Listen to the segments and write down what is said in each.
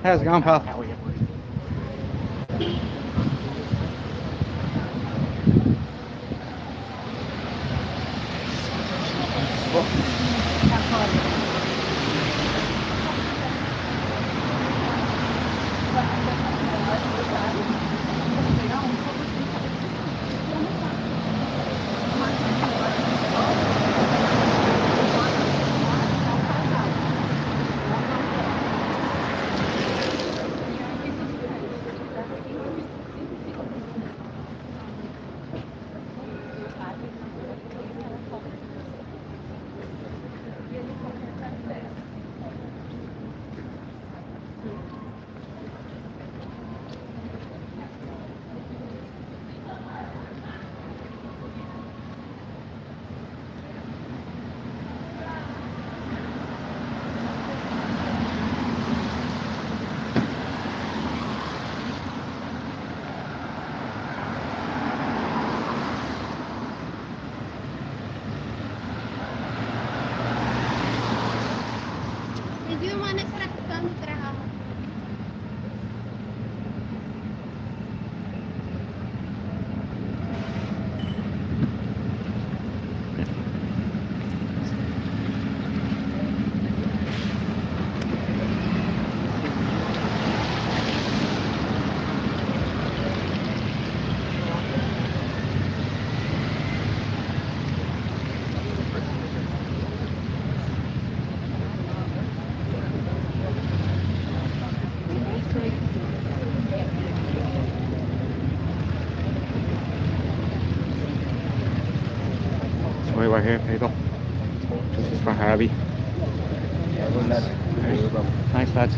How's it going, pal? How are you? Review mana seragam kerah. That's why we're here, people. This is for Harvey. Thanks, lads.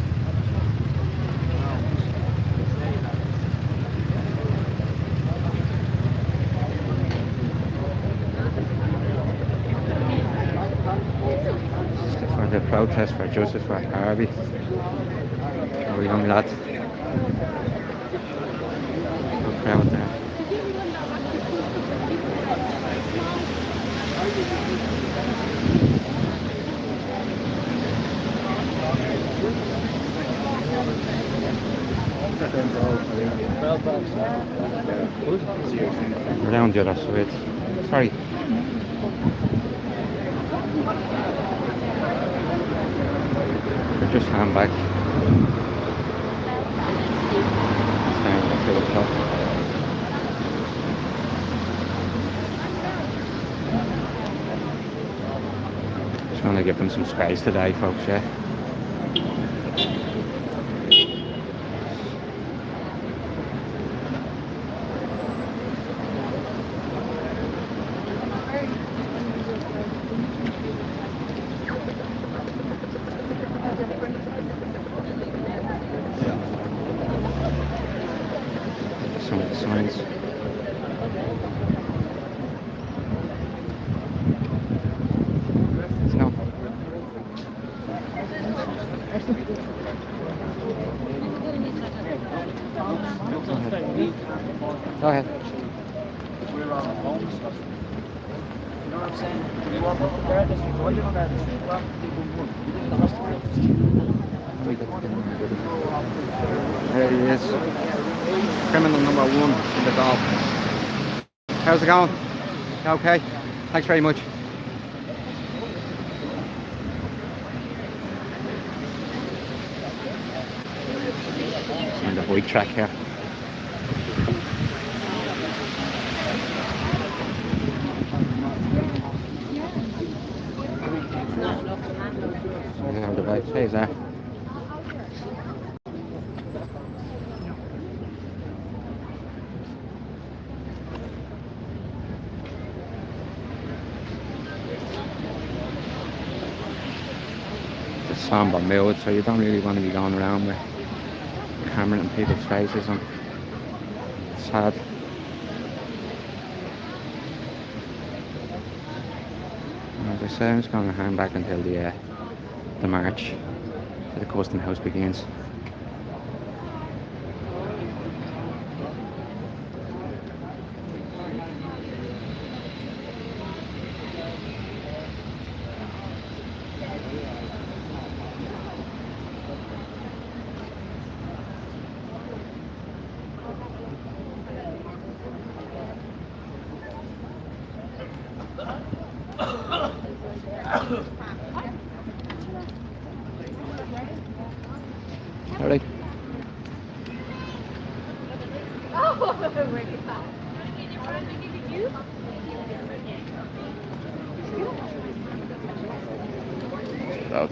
For the protest for justice for Harvey. Our young lad. Good crowd there. Around the other side. Sorry. They're just hand back. Standing at 2 o'clock. Just want to give them some space today, folks, yeah. Some of the signs. No. Go ahead. We're on homes. You know what I'm saying? We walk up there, this is going on there, this is well, people would. You didn't have to There he is. Criminal number 1 in the golf. How's it going? Okay. Thanks very much. On the bike track here. How the bike stays there. It's a somber mood, so you don't really want to be going around with a camera in people's faces, and it's sad. As I say, I'm just going to hang back until the march to the Custom House begins. Alright. Oh, where is that? Out.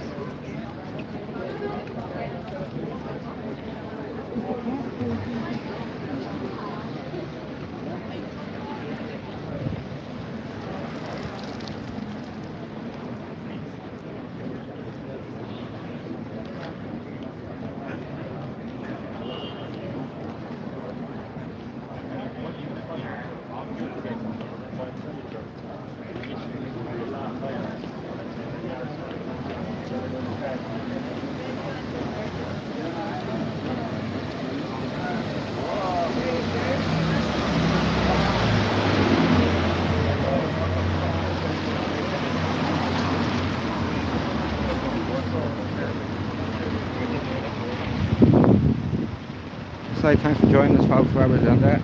So thanks for joining us, folks, whoever's on there.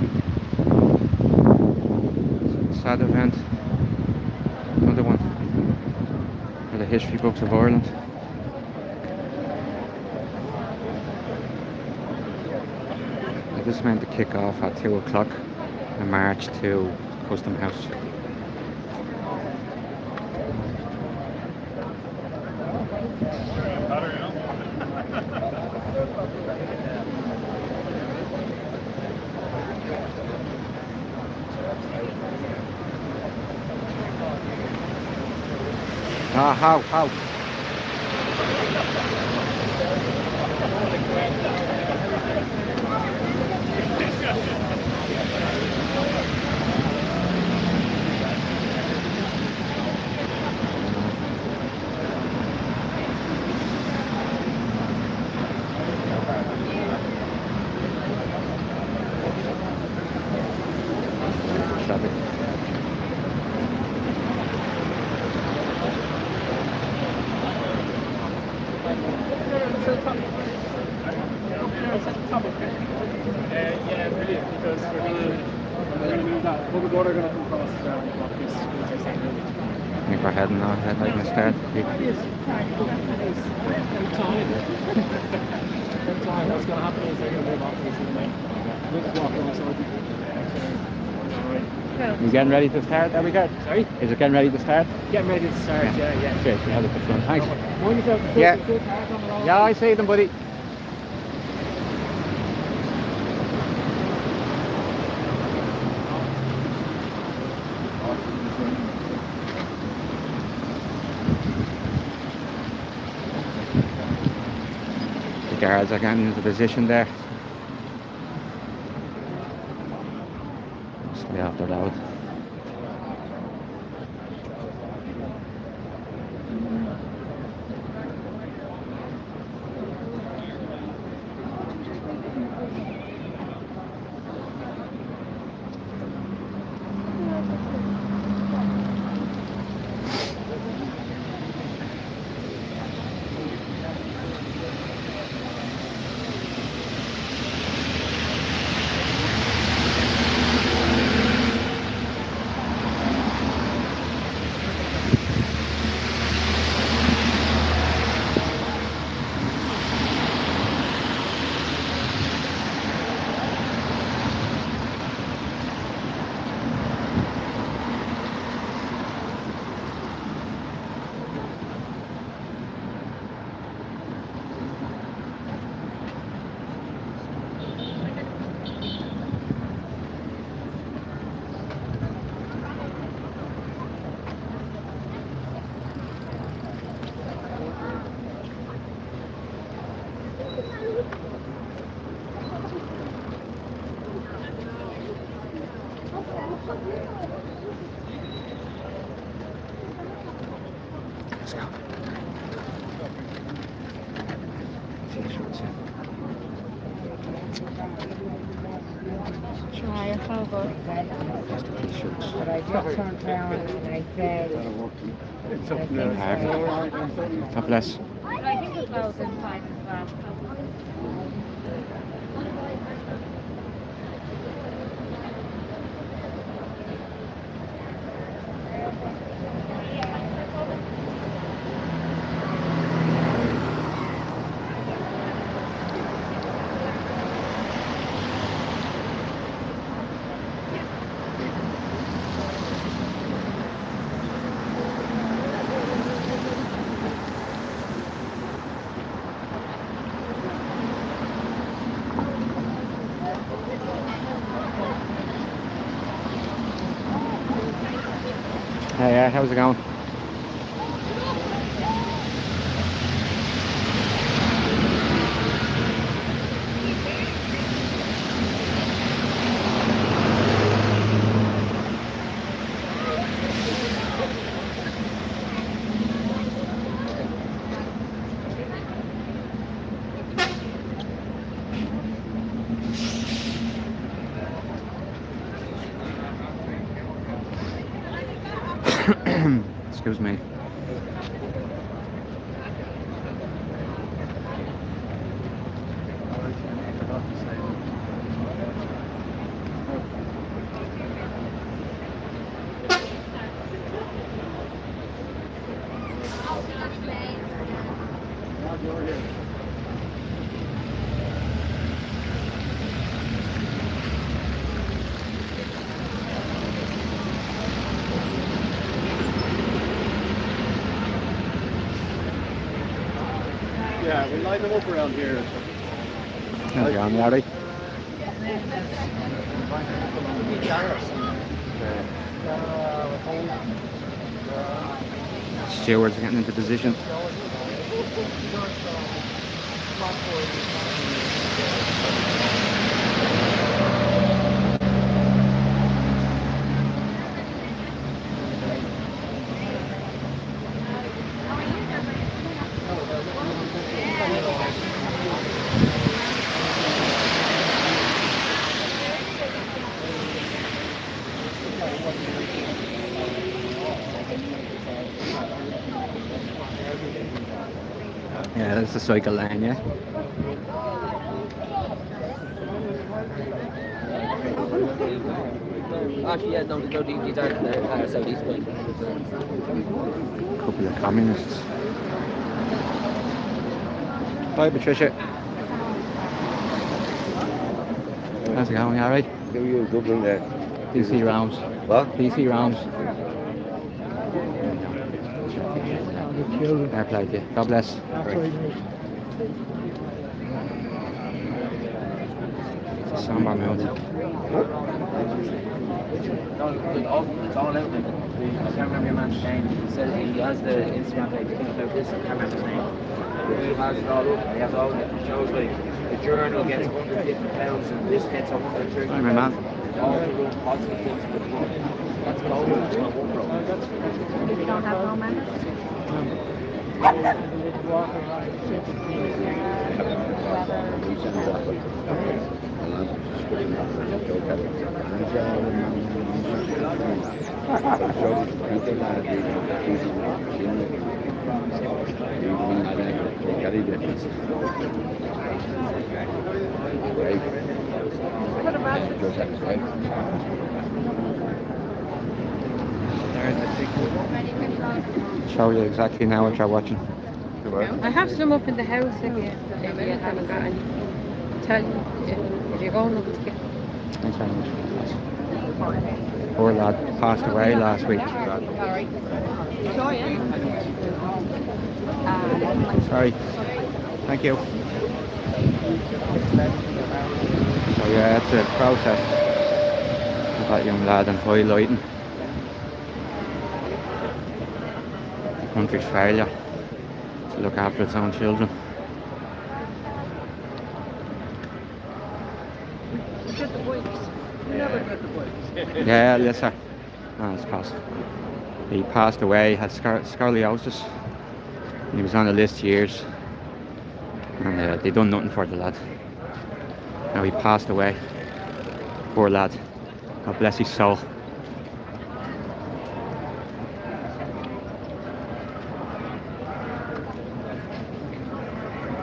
Sad event. Another one for the history books of Ireland. This meant to kick off at 2 o'clock and march to Custom House. How? Traffic. Yeah, brilliant, because we're gonna move that. Public water gonna come across as well and block this. I think we're heading now, like in the start. Every time what's gonna happen is they're gonna move off this in the night. We'll just walk alongside you. You getting ready to start? There we go. Sorry? Is it getting ready to start? Getting ready to start, yeah. Cheers, you have it at the front. Thanks. Mind yourself, Yeah. full cars on the road. Yeah, I see them, buddy. The guards are getting into position there. Stay off the road. Let's go. T-shirts in. Try a favor. That's the T-shirts. But I just turned around and I said, Harvey. God bless. I think it goes in 5 as well. Yeah, how's it going? Excuse me. Yeah, we line them up around here. How's it going, Harvey? Stewards are getting into position. Yeah, that's the cycle lane, yeah. Actually, yeah, no, these are southeast way. Couple of communists. Hi, Patricia. How's it going, Harry? Do you Dublin there? PC rounds. What? PC rounds. Fair play to you. God bless. Samba mood. It's all out there. I can't remember your man's name. He said he has the Instagram page. I think about this. I can't remember his name. He has it all up. He has all the different shows. Like the journal gets 150 pounds and this gets 130 Hi, my man. all the real positive things for the club. That's gold. It's not one bro. If you don't have no members. Show you exactly now what you're watching. I have some up in the house if you haven't got any. Tell you if you're going up to get. Thanks very much. Poor lad passed away last week. Sorry. Thank you. So yeah, it's a protest of that young lad and highlighting the country's failure to look after its own children. Yeah, yes sir. No, it's passed. He passed away, had scoliosis. He was on the list years. And they done nothing for the lad. Now he passed away. Poor lad. God bless his soul.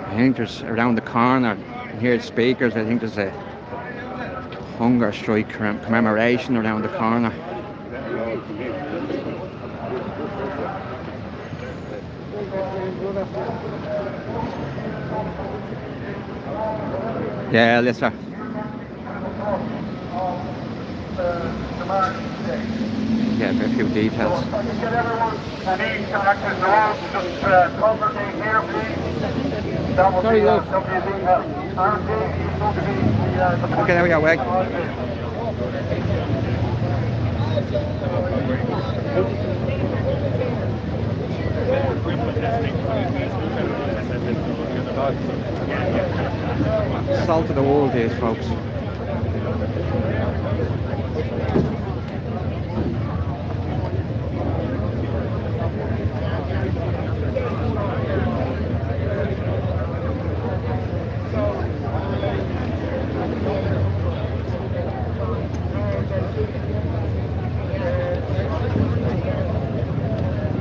I think there's around the corner, here at speakers, I think there's a hunger strike commemoration around the corner. Yeah, yes sir. Get a few details. Sorry, love. Okay, there we go, Weg. Salt of the world is, folks.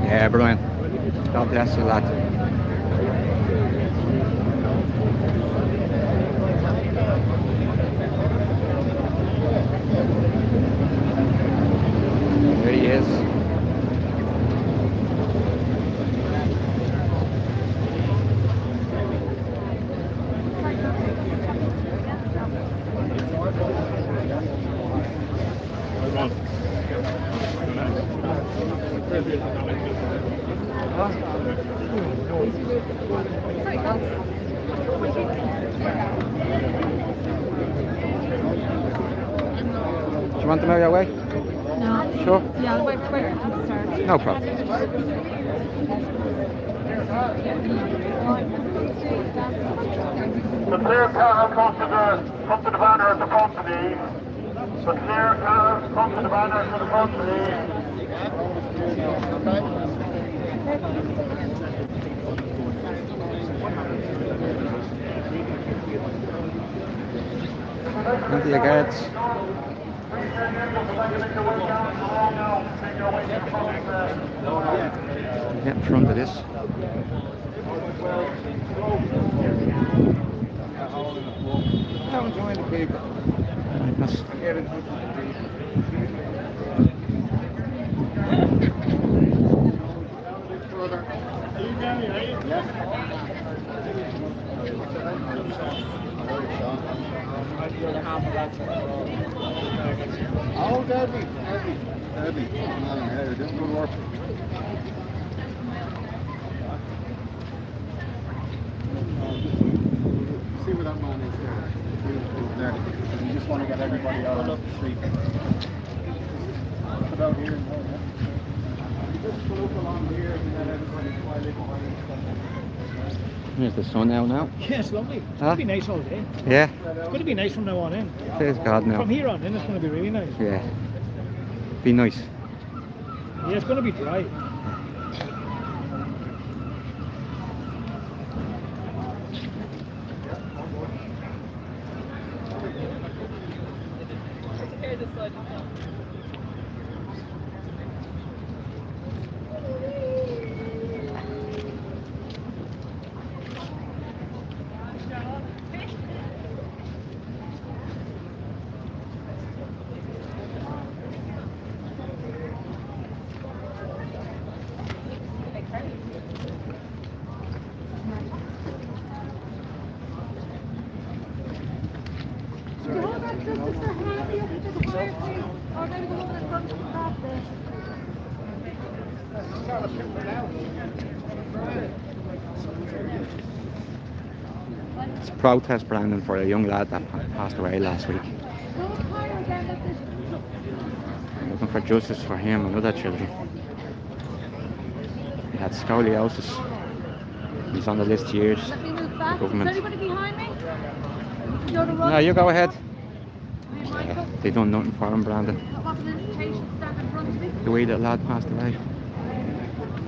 Yeah, brilliant. God bless you, lad. There he is. Do you want them out your way? No. Sure. Yeah, I'll wait for it to start. No problem. The clear car come to the banner at the front, please. The clear car come to the banner to the front, please. Into your guards. Get in front of this. Right, that's- Oh, Debbie. Come on, you're doing good work. See where that man is there. You just want to get everybody out of the street. Put out here and there, yeah. You just pull up along here and let everybody file in behind. Here's the sun out now. Yeah, it's lovely. It's Huh? going to be nice all day. Yeah, It's going to be nice from now on in. praise God now. From here on in, it's going to be really nice. Yeah, be nice. Yeah, it's going to be dry. It's a protest, Brandon, for a young lad that passed away last week. Looking for justice for him and other children. He had scoliosis. He's on the list years. Let me move back. Is Government. anybody behind me? You're the No, you go ahead. Yeah. Yeah, they done nothing for him, Brandon. What's an invitation stand in front of me? The way that lad passed away.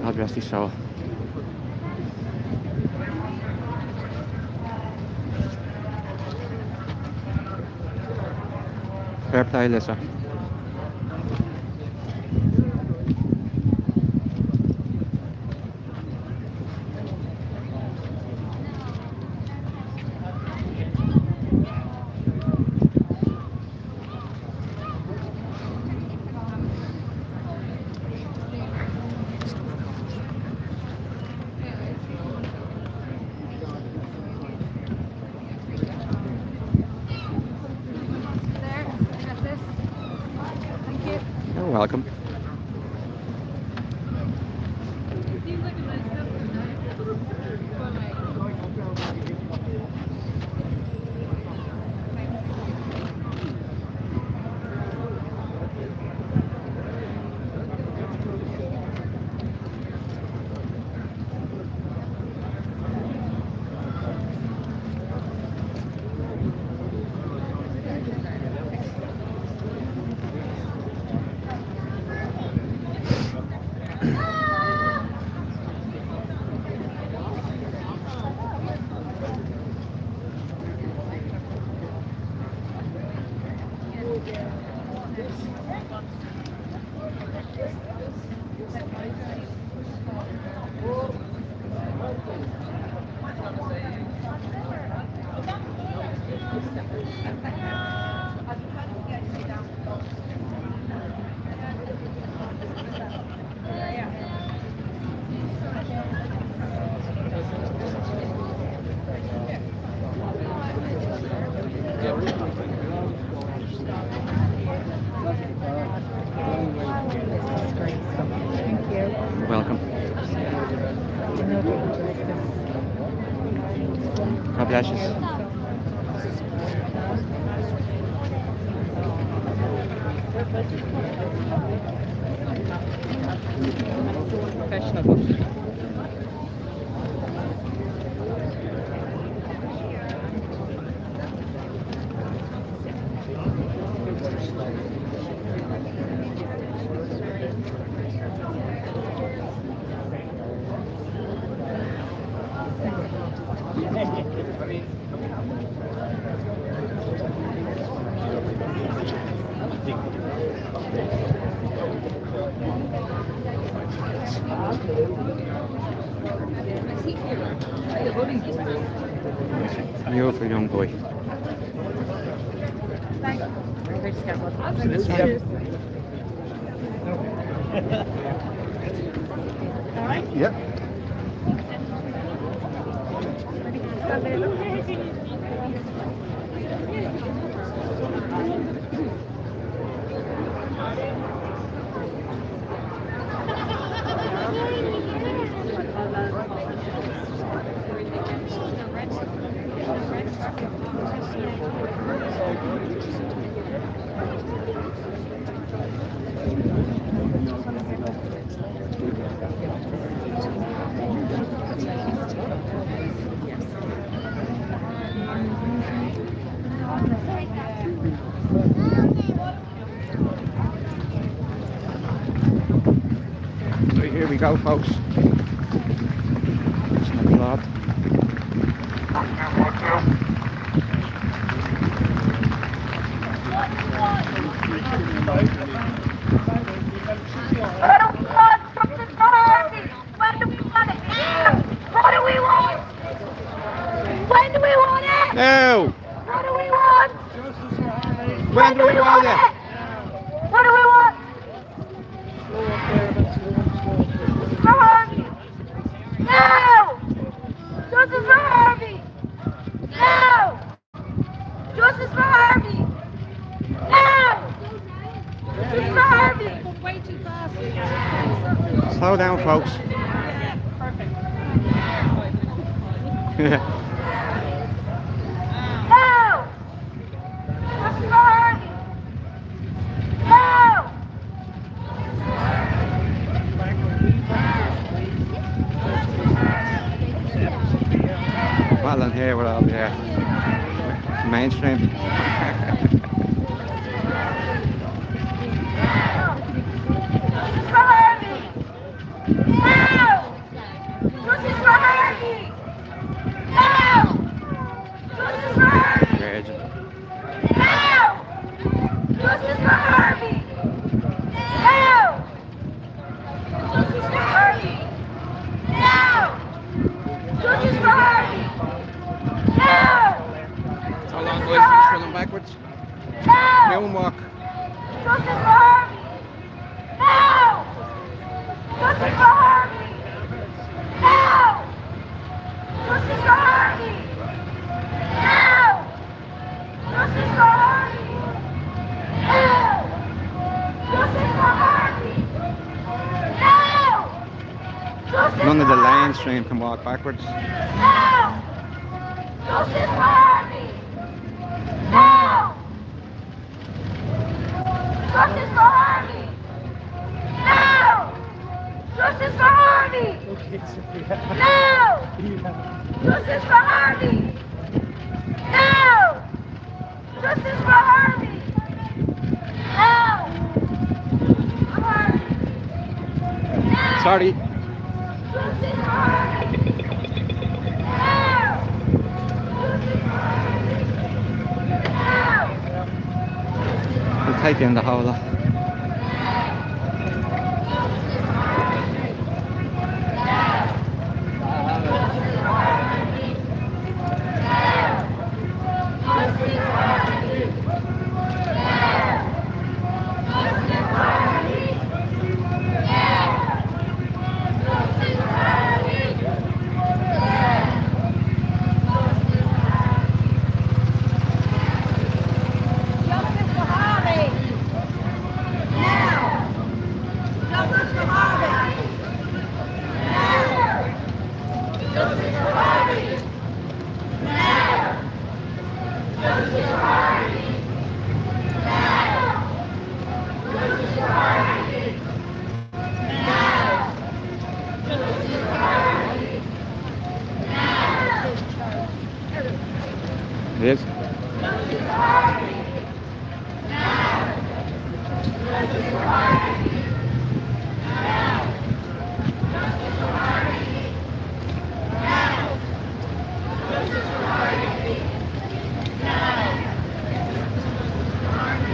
God rest his soul. Fair play, Lisa. There, I got this. Thank you. You're welcome. Seems like a nice Thank you. You're welcome. God bless you. Professional. Beautiful young boy. Yep. So here we go, folks. It's not a lot. What do we want? When do we want it? No! What do we want? When do we want it? What do we want? For Harvey! No! Justice for Harvey! No! Justice for Harvey! No! Justice for Harvey! Slow down, folks. No! Justice for Harvey! No! Well, in here we're all there. Mainstream. Justice for Harvey! No! Justice for Harvey! No! Justice for Harvey! Virgin. No! Justice for Harvey! No! Justice for Harvey! No! Justice for Harvey! No! How long boys are running backwards? No! No walk. Justice for Harvey! No! Justice for Harvey! No! Justice for Harvey! No! Justice for Harvey! No! Justice for Harvey! No! Justice None of for the Harvey! mainstream can walk backwards. No! Justice for Harvey! No! Justice for Harvey! No! Justice for Harvey! No! Justice for Harvey! No! Justice for Harvey! No! Harvey! No! Sorry. Justice for Harvey! No! Justice for Harvey! No! We'll take in the whole lot. Justice for Harvey! Now! Justice for Harvey! Now! Justice for Harvey! Now! Justice for Harvey! Now! Justice for Harvey! Now! Justice for Harvey! Now! It is. Justice for Harvey! Now! Justice for Harvey! Now! Justice for Harvey! Now! Justice for Harvey!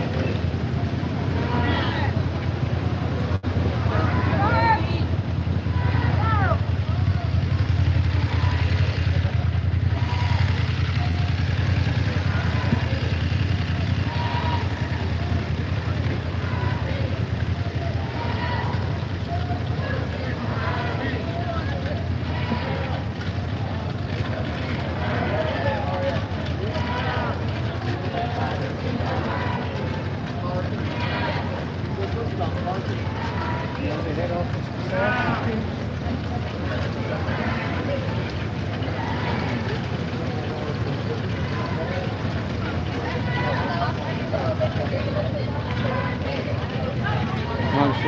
Now!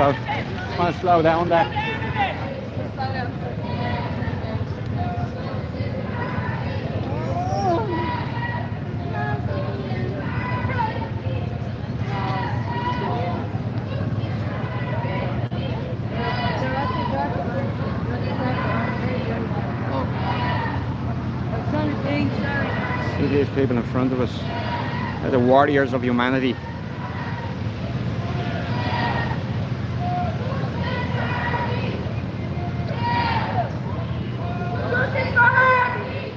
Come on, slow down there. See these people in front of us. They're the warriors of humanity. Justice for Harvey!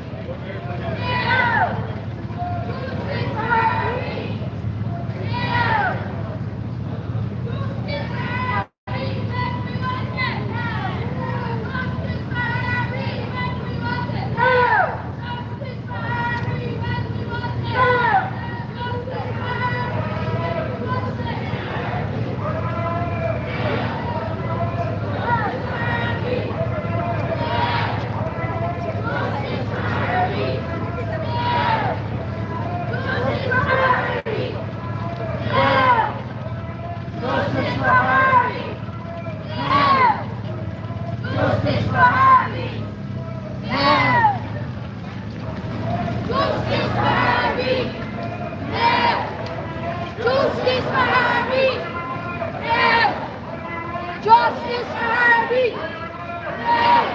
Now! Justice for Harvey! Now! Justice for Harvey! Justice for Harvey! Now! Justice for Harvey! Now! Justice for Harvey! Now! Justice for Harvey! Now! Justice for Harvey! Now! Justice for Harvey! Now!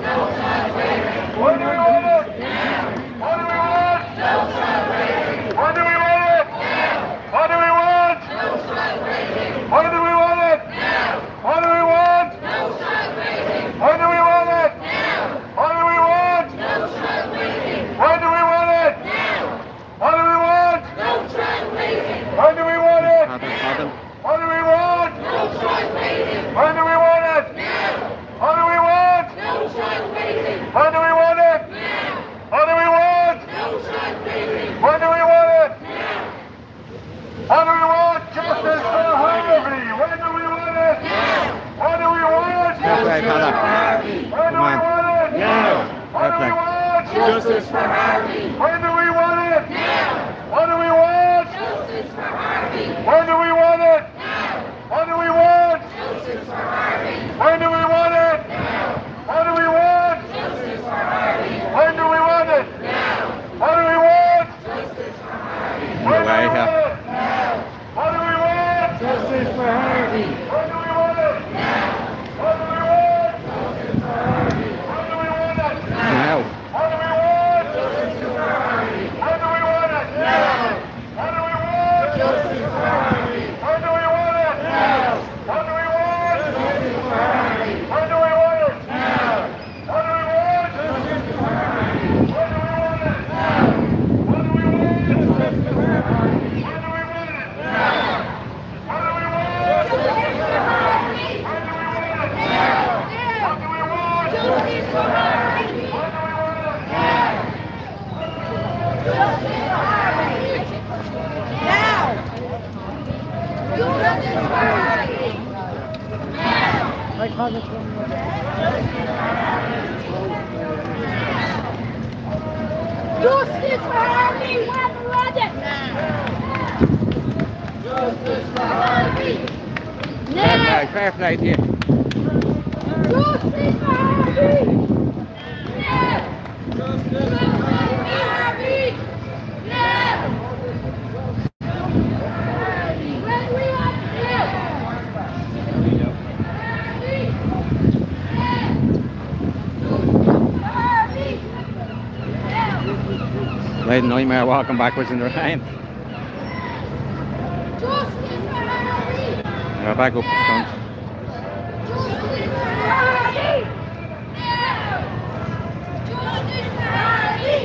No child waiting! What do we want it? Now! What do we want? No child waiting! What do we want it? Now! What do we want? No child waiting! What do we want it? Now! What do we want? No child waiting! What do we want it? Now! What do we want? No child waiting! What do we want it? Now! What do we want? No child waiting! When do we want it? Adam. What do we want? No child waiting! When do we want it? Now! What do we want? No child waiting! When do we want it? Now! What do we want? No child waiting! When do we want it? Now! What do we want? Justice for Harvey. When do we want it? Now! What do we want? Fair play, fella. When do Come we on. want it? Now! What do we want? Justice for Harvey! When do we want it? Now! What do we want? Justice for Harvey! When do we want it? Now! What do we want? Justice for Harvey! When do we want it? Now! What do we want? Justice for Harvey! When do we want it? Now! What do we want? Justice for Harvey! When do we Away, want yeah. it? What do we want? Justice for Harvey! When do we want it? Now! What do we want? Justice for Harvey! When do we want it? Now. What do we want? Justice for Harvey! When do we want it? Now! What do we want? Justice for Harvey! Justice for Harvey! We're ready! Justice for Harvey! Fair play to you. Justice for Harvey! Justice for Harvey! When we have Late nightmare walking backwards in the rain. Justice for Harvey! We're back up the front. Justice for Harvey! Justice for Harvey!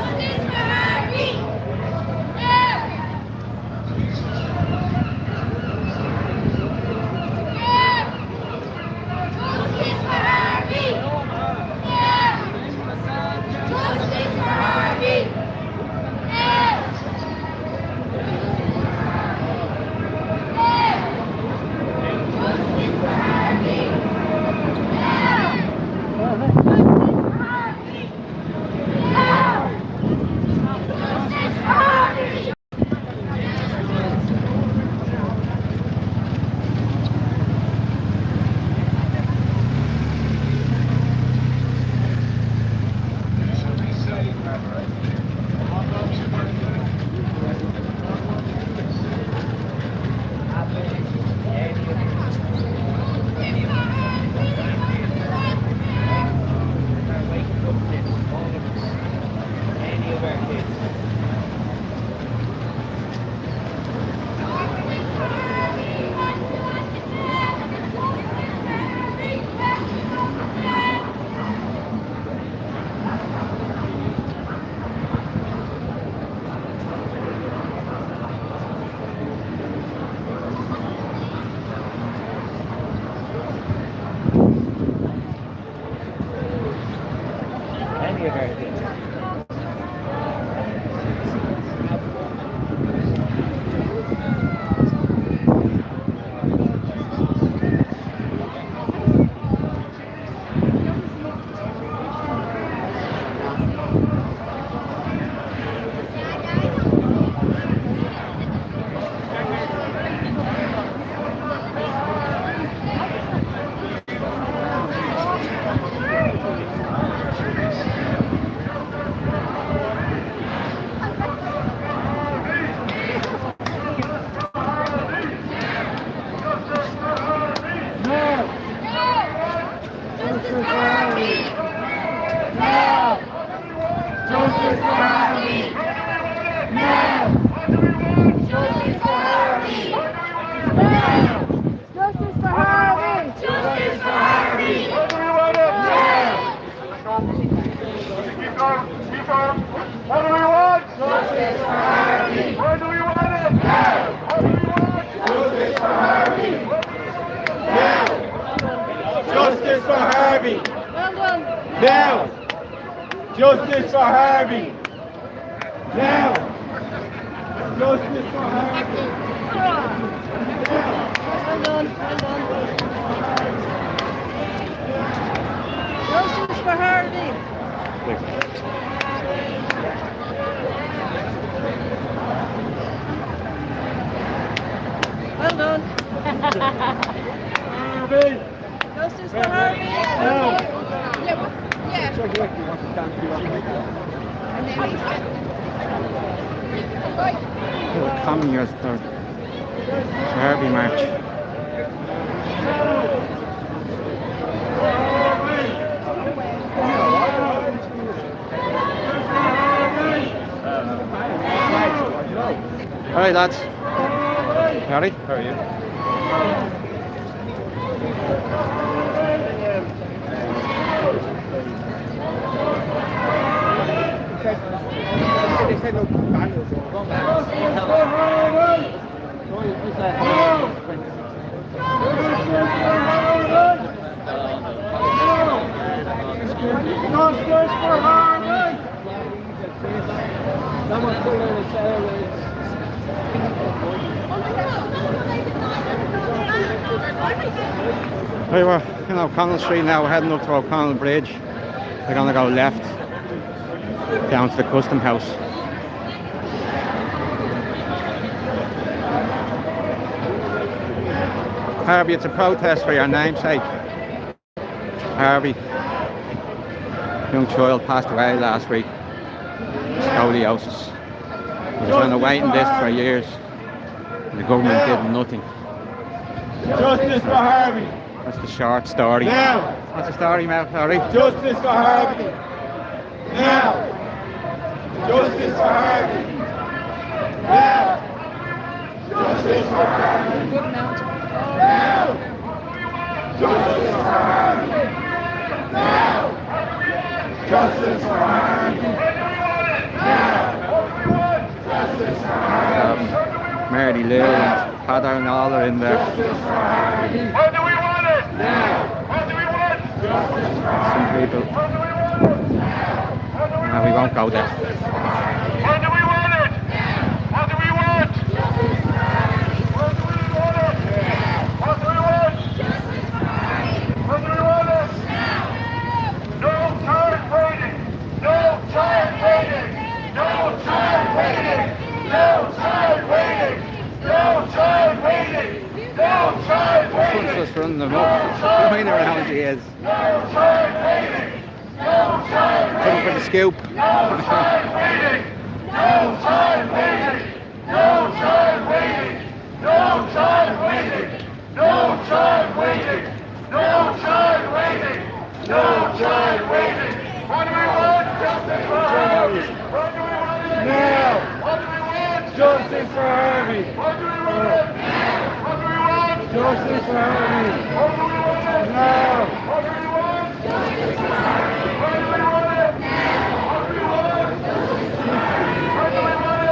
Justice for Harvey! Justice for Harvey! Justice for Harvey! Justice for Harvey! Justice for Harvey! Justice for Harvey! Any of our kids. Justice for Harvey! Justice for Harvey! Keep going. Keep going. What do we want? Justice for Harvey! Where do we want it? What do we want? Justice for Harvey! Justice for Harvey! Well done. Now! Justice for Harvey! Now! Justice for Harvey! Well done. Well done. Justice for Harvey! Well done. Harvey! Justice for Harvey! Now! Yeah. Come years third. Harvey March. Alright lads. Harry, how are you? No! Justice for Harvey! Right, we're in O'Connell Street now, we're heading up to O'Connell Bridge. We're gonna go left down to the Custom House. Harvey, it's a protest for your namesake. Harvey, young child, passed away last week. Scoliosis. He was on a waiting list for years. And the government did nothing. Justice for Harvey! That's the short story. Now! What's the story, Mel? Sorry. Justice for Harvey! Now! Justice for Harvey! Now! Justice for Harvey! Now! Justice for Harvey! Now! Justice for Harvey! Now! Justice for Harvey! Mary Lou and Padder and all are in there. What do we want it? Now! What do we want? Justice for Some people. What do we want? No, we won't go there. What do we want it? What do we want? What do we want it? What do we want? What do we want it? No time waiting! No time waiting! No time waiting! No time waiting! No time waiting! No time Someone's waiting! just running them up. Running around he is. No time waiting! No time Looking for the scoop. No time waiting! No time waiting! No time waiting! No time waiting! No time waiting! No time waiting! No time waiting! What do we want? Justice for Harvey! What do we want? Now! What do we want? Justice for Harvey! What do we want? What do we want? Justice for Harvey! What do we want? Now! What do we want? Justice for Harvey! What do we want? What do we want? What do we want?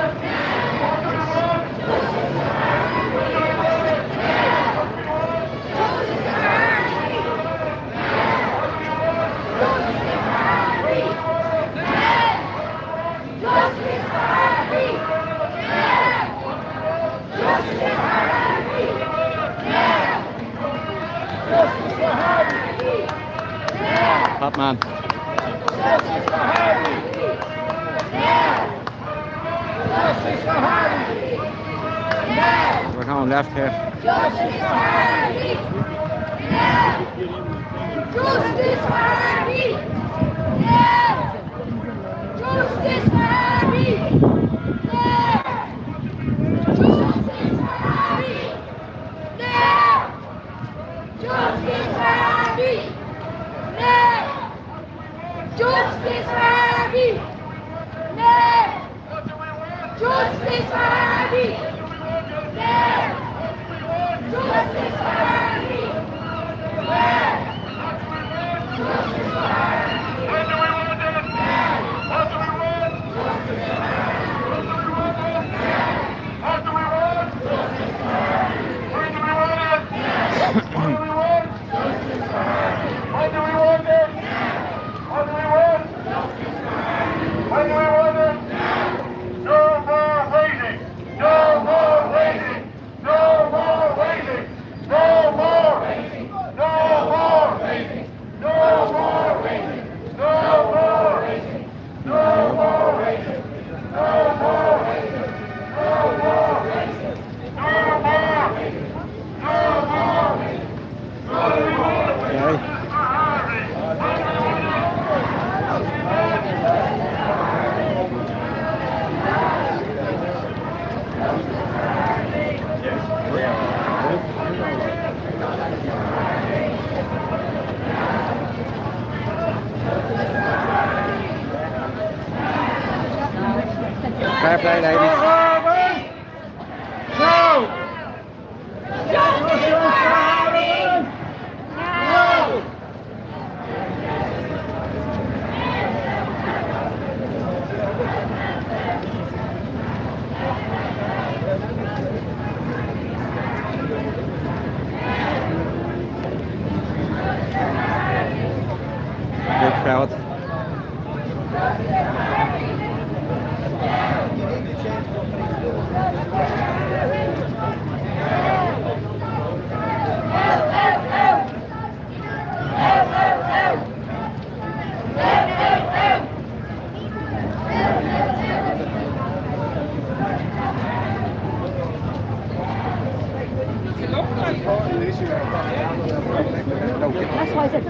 Top man. Justice for Harvey! Justice for Harvey! We're going left here. Justice for Harvey! Justice for Harvey! Justice for Harvey! Justice for Harvey! Justice for Harvey! Justice for Harvey! Justice for Harvey! Justice for Harvey! What do we want? What do we want? What do we want? Where do we want it? What do we want? What do we want it? What do we want? What do we want it? No more waiting! No more waiting! No more waiting! No more waiting! No more waiting! No more waiting! No more waiting! No more waiting! No more waiting! No more waiting! No more waiting! No more waiting! What do we want? Okay. Fair play, ladies. Harvey! No! Justice for Harvey! No! Big crowd. That's why I said.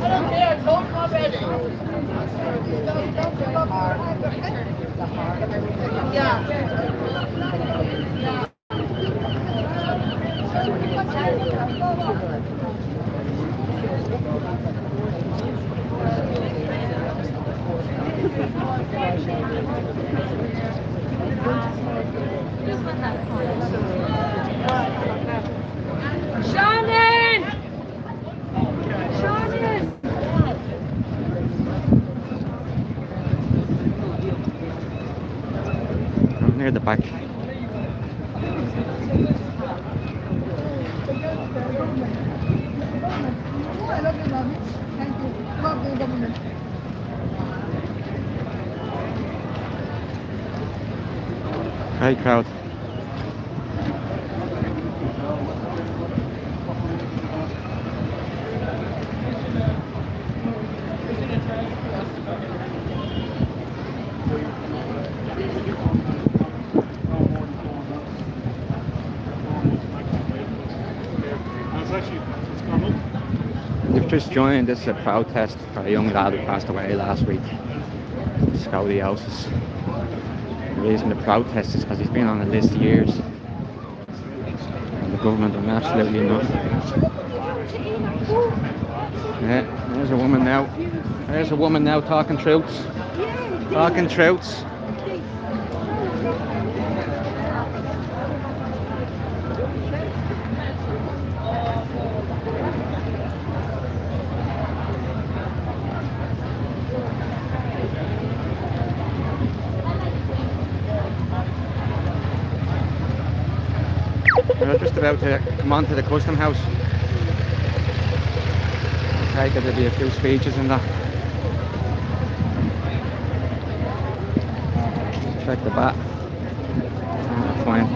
I don't care, don't come ready. Shannon! Shannon! Near the back. Hi crowd. They've just joined this protest for a young lad who passed away last week. Scoliosis. The reason the protest is because he's been on a list years. And the government are absolutely nothing. Yeah, there's a woman now. There's a woman now talking truths. Talking truths. We're just about to come on to the custom house. I take it there'll be a few speeches in that. Check the bat. Oh, fine.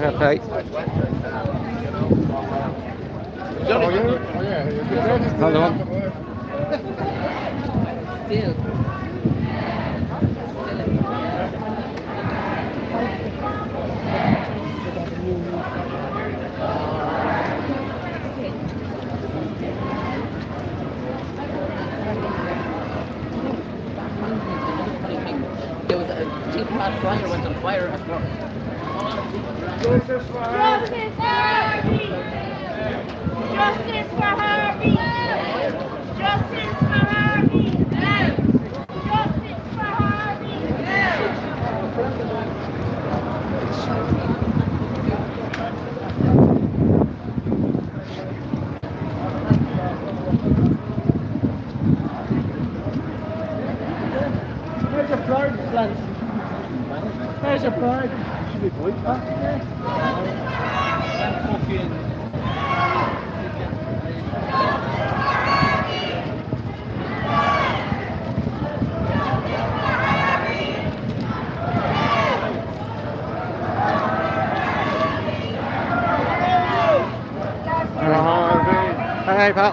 Okay. Hold on. There was a teapot fryer went on fire after. Justice for Harvey! Justice for Harvey! Justice for Harvey! Justice for Harvey! There's a bird, lads. There's a bird. Should be good, huh? Hi, pal.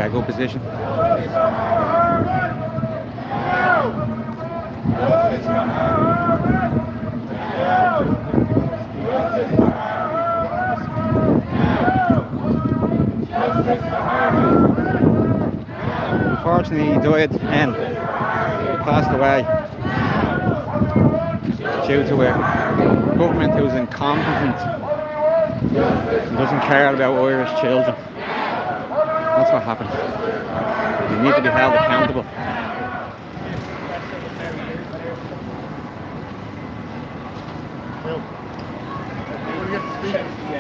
get a good position. Unfortunately, he died and he passed away due to a government who's incompetent and doesn't care about Irish children. That's what happened. They need to be held accountable.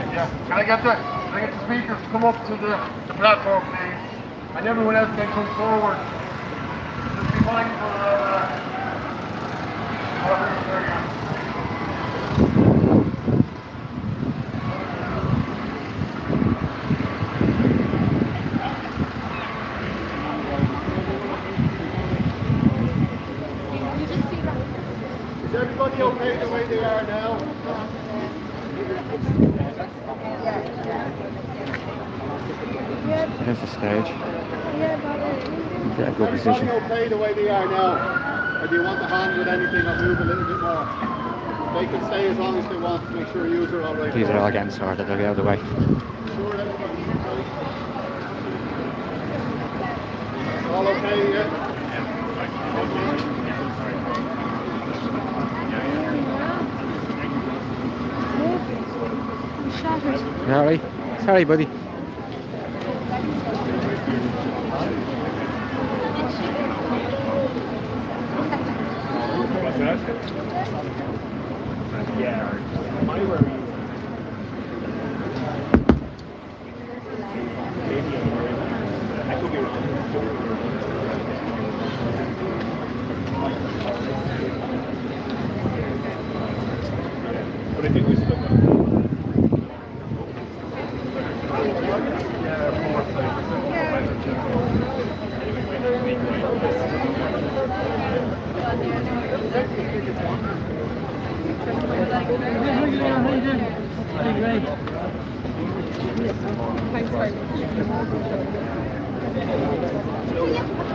Can I get the speakers to come up to the platform, please? And everyone else can come forward. Just be mindful of Is everybody okay the way they are now? There's the stage. Get a good position. Everybody okay the way they are now? Or do you want the hand with anything or move a little bit more? They can stay as long as they want to make sure you are all right. These are all getting sorted. They'll get out of the way. Sure, everybody's okay. All okay, yeah? You alright? Sorry, buddy. But I think we still got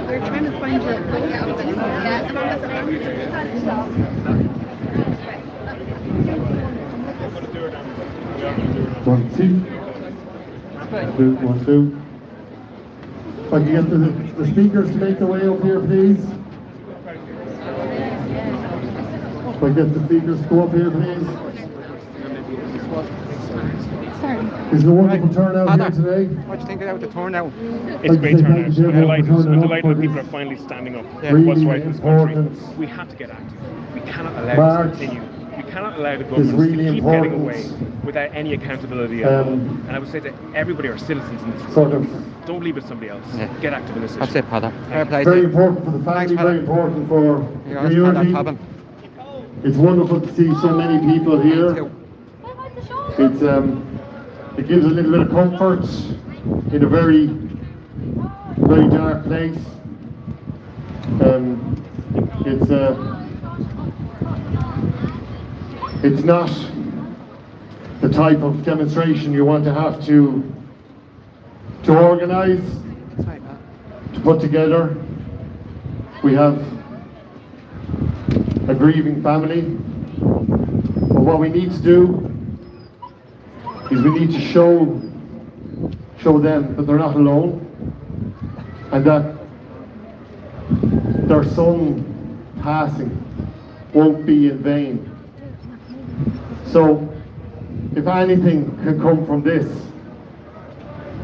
We're trying to find your One, two. One, two. If I can get the speakers to make their way up here, please. If I get the speakers to go up here, please. It's a wonderful turnout here today. What do you think about the turnout? It's a great turnout. Thank you I'm delighted. for turning I'm up delighted for that people this are finally standing up Yeah. for what's right in this country. important We have to get active. We cannot allow march this to continue. We cannot allow the is government really to keep getting important. away without any accountability at all. And I would say that everybody are citizens in this Sort room. of Don't leave it to somebody else. Yeah. Get active in this issue. That's it, Padder. Fair play to very you. important for the family, Thanks, very fella. important for the You're always Padder community. Cobbin. It's wonderful to see so many people here. It's it gives a little bit of comfort in a very, very dark place. It's not the type of demonstration you want to have to organise, to put together. We have a grieving family, but what we need to do is we need to show them that they're not alone and that their son passing won't be in vain. So if anything can come from this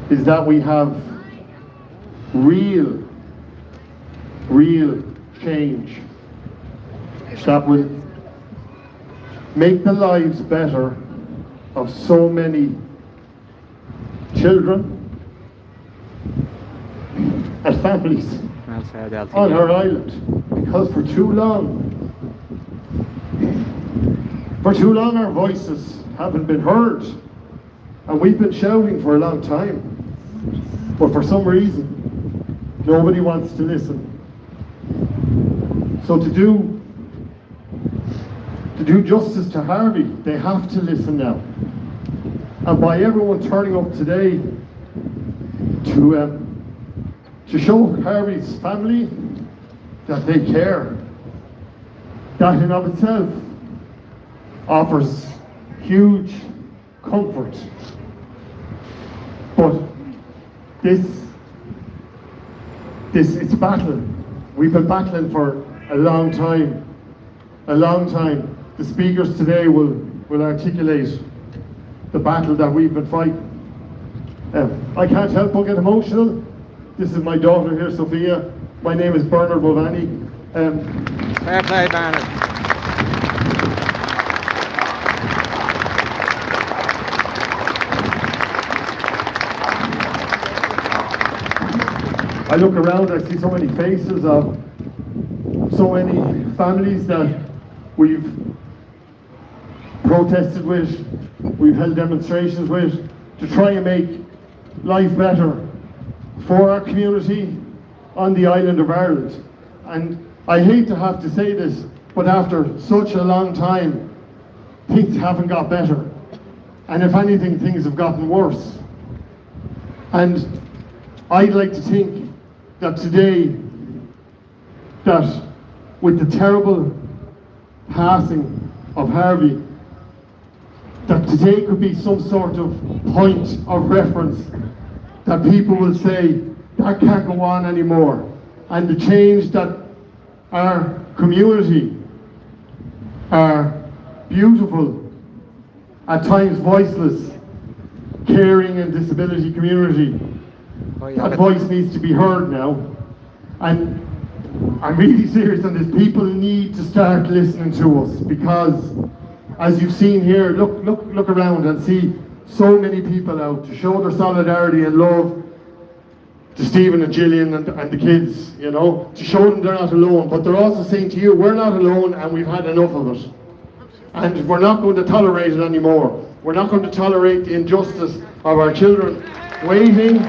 is that we have real change that will make the lives better of so many children and families Well said, LT. on our island, because for too long our voices haven't been heard, and we've been shouting for a long time, but for some reason nobody wants to listen. So to do justice to Harvey, they have to listen now. And by everyone turning up today to to show Harvey's family that they care. That in of itself offers huge comfort. But it's a battle. We've been battling for a long time. A long time. The speakers today will articulate the battle that we've been fighting. I can't help but get emotional. This is my daughter here, Sophia. My name is Bernard Mulvaney. Fair play, Bernard. I look around, I see so many faces of so many families that we've protested with, we've held demonstrations with, to try and make life better for our community on the island of Ireland. And I hate to have to say this, but after such a long time, things haven't got better. And if anything, things have gotten worse. And I'd like to think that today, that with the terrible passing of Harvey, that today could be some sort of point of reference that people will say, that can't go on anymore. And the change that our community, our beautiful, at times voiceless, caring and disability community, that voice needs to be heard now. And I'm really serious on this. People need to start listening to us, because as you've seen here, look around and see so many people out to show their solidarity and love to Stephen and Gillian and the kids, you know, to show them they're not alone. But they're also saying to you, we're not alone and we've had enough of it. And we're not going to tolerate it anymore. We're not going to tolerate the injustice of our children waiting.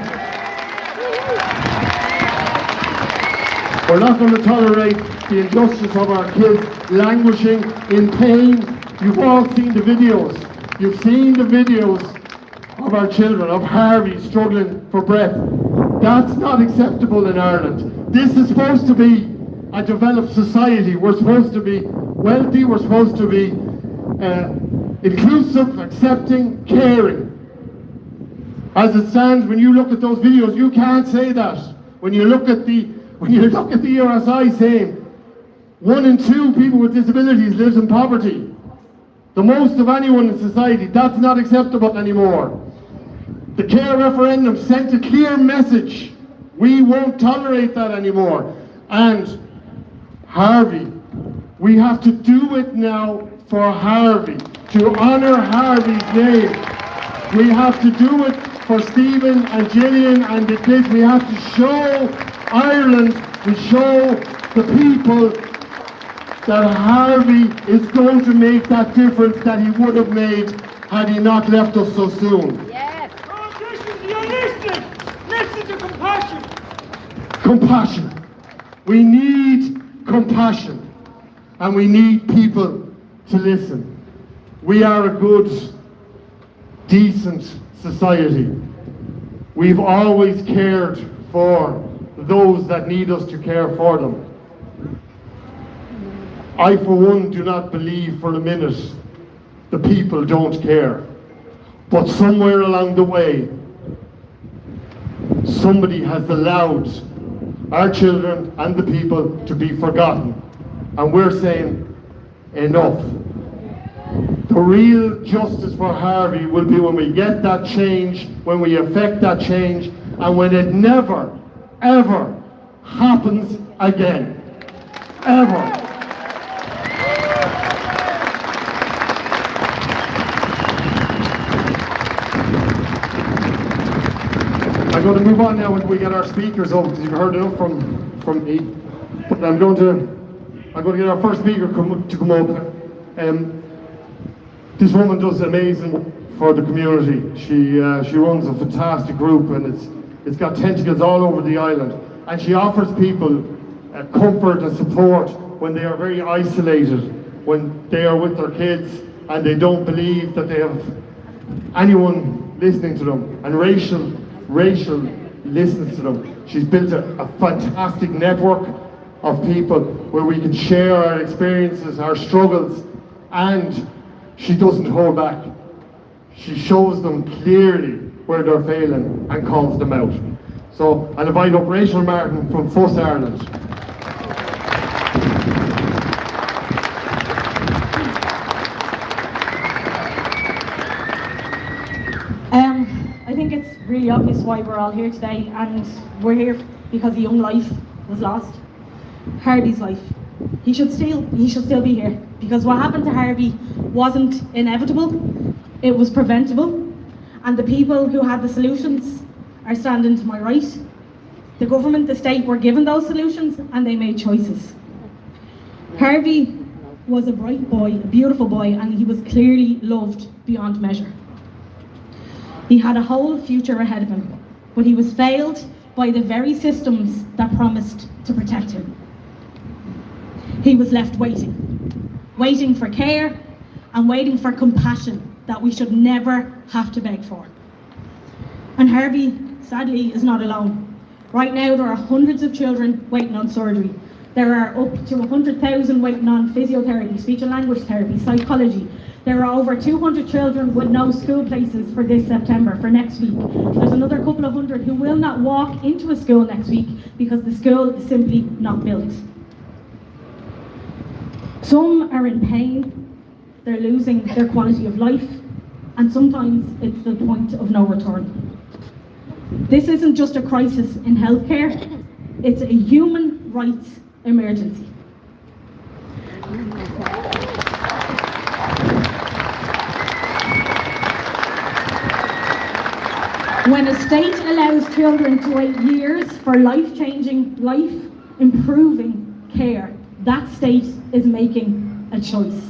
We're not going to tolerate the injustice of our kids languishing in pain. You've all seen the videos. You've seen the videos of our children, of Harvey struggling for breath. That's not acceptable in Ireland. This is supposed to be a developed society. We're supposed to be wealthy. We're supposed to be inclusive, accepting, caring. As it stands, when you look at those videos, you can't say that. When you look at the ERSI saying 1 in 2 people with disabilities lives in poverty, the most of anyone in society, that's not acceptable anymore. The care referendum sent a clear message. We won't tolerate that anymore. And Harvey, we have to do it now for Harvey, to honour Harvey's name. We have to do it for Stephen and Gillian and the kids. We have to show Ireland, we show the people that Harvey is going to make that difference that he would have made had he not left us so soon. Yes. Politicians, you're listening. Listen to compassion. Compassion. We need compassion. And we need people to listen. We are a good, decent society. We've always cared for those that need us to care for them. I, for one, do not believe for a minute the people don't care. But somewhere along the way, somebody has allowed our children and the people to be forgotten. And we're saying, enough. The real justice for Harvey will be when we get that change, when we effect that change, and when it never, ever happens again. Ever. I'm going to move on now when we get our speakers over, because you've heard enough from me. But I'm going to get our first speaker to come up. This woman does amazing work for the community. She runs a fantastic group, and it's got tentacles all over the island. And she offers people comfort and support when they are very isolated, when they are with their kids and they don't believe that they have anyone listening to them. And racial listens to them. She's built a fantastic network of people where we can share our experiences, our struggles, and she doesn't hold back. She shows them clearly where they're failing and calls them out. So I'll invite up Rachel Martin from FUS Ireland. I think it's really obvious why we're all here today, and we're here because a young life was lost. Harvey's life. He should still be here, because what happened to Harvey wasn't inevitable, it was preventable, and the people who had the solutions are standing to my right. The government, the state were given those solutions, and they made choices. Harvey was a bright boy, a beautiful boy, and he was clearly loved beyond measure. He had a whole future ahead of him, but he was failed by the very systems that promised to protect him. He was left waiting for care and waiting for compassion that we should never have to beg for. And Harvey, sadly, is not alone. Right now there are hundreds of children waiting on surgery. There are up to 100,000 waiting on physiotherapy, speech and language therapy, psychology. There are over 200 children with no school places for this September, for next week. There's another couple of hundred who will not walk into a school next week because the school is simply not built. Some are in pain, they're losing their quality of life, and sometimes it's the point of no return. This isn't just a crisis in healthcare, it's a human rights emergency. When a state allows children to wait years for life-changing, life-improving care, that state is making a choice,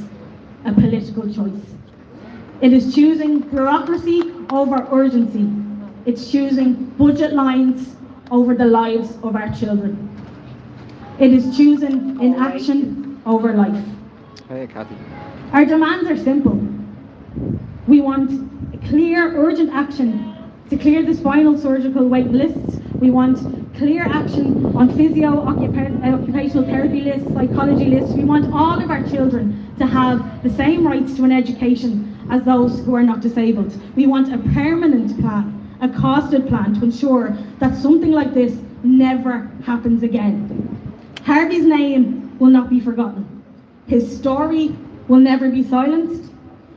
a political choice. It is choosing bureaucracy over urgency. It's choosing budget lines over the lives of our children. It is choosing inaction over life. Hey, Kathy. Our demands are simple. We want clear, urgent action to clear the spinal surgical wait lists. We want clear action on occupational therapy lists, psychology lists. We want all of our children to have the same rights to an education as those who are not disabled. We want a permanent plan, a costed plan to ensure that something like this never happens again. Harvey's name will not be forgotten. His story will never be silenced.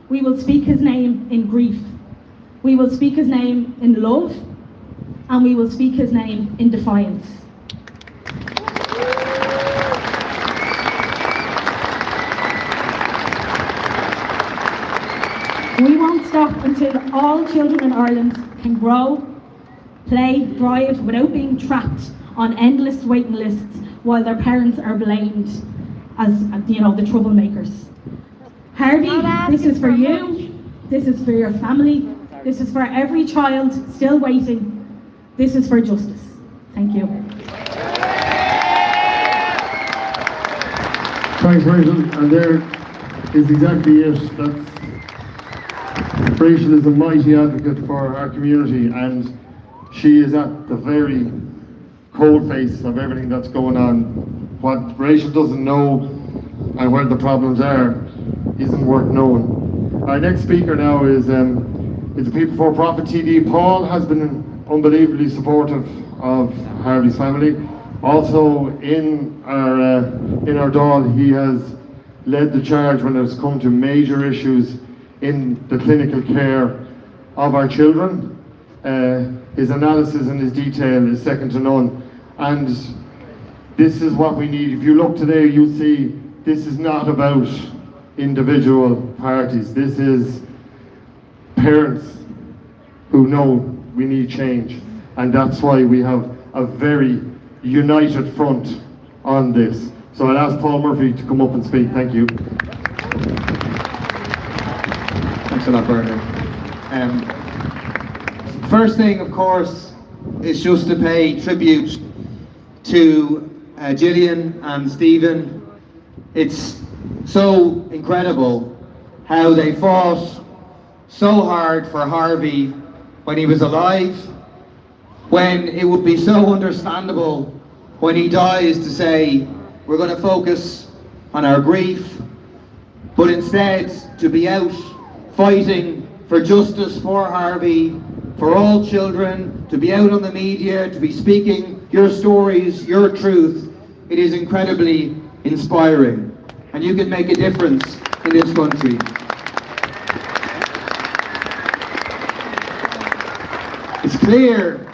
We will speak his name in grief. We will speak his name in love, and we will speak his name in defiance. We won't stop until all children in Ireland can grow, play, thrive without being trapped on endless waiting lists while their parents are blamed as, you know, the troublemakers. Harvey, this is for you, this is for your family, this is for every child still waiting, this is for justice. Thank you. Thanks, Rachel. And there is exactly it. Rachel is a mighty advocate for our community, and she is at the very cold face of everything that's going on. What Rachel doesn't know and where the problems are isn't worth knowing. Our next speaker now is the People for Profit TD. Paul has been unbelievably supportive of Harvey's family. Also in our Dáil, he has led the charge when it's come to major issues in the clinical care of our children. His analysis and his detail is second to none. And this is what we need. If you look today, you'll see this is not about individual parties. This is parents who know we need change. And that's why we have a very united front on this. So I'll ask Paul Murphy to come up and speak. Thank you. Thanks a lot, Bernard. First thing, of course, is just to pay tribute to Gillian and Stephen. It's so incredible how they fought so hard for Harvey when he was alive, when it would be so understandable when he dies to say, we're going to focus on our grief, but instead to be out fighting for justice for Harvey, for all children, to be out on the media, to be speaking your stories, your truth. It is incredibly inspiring, and you can make a difference in this country. It's clear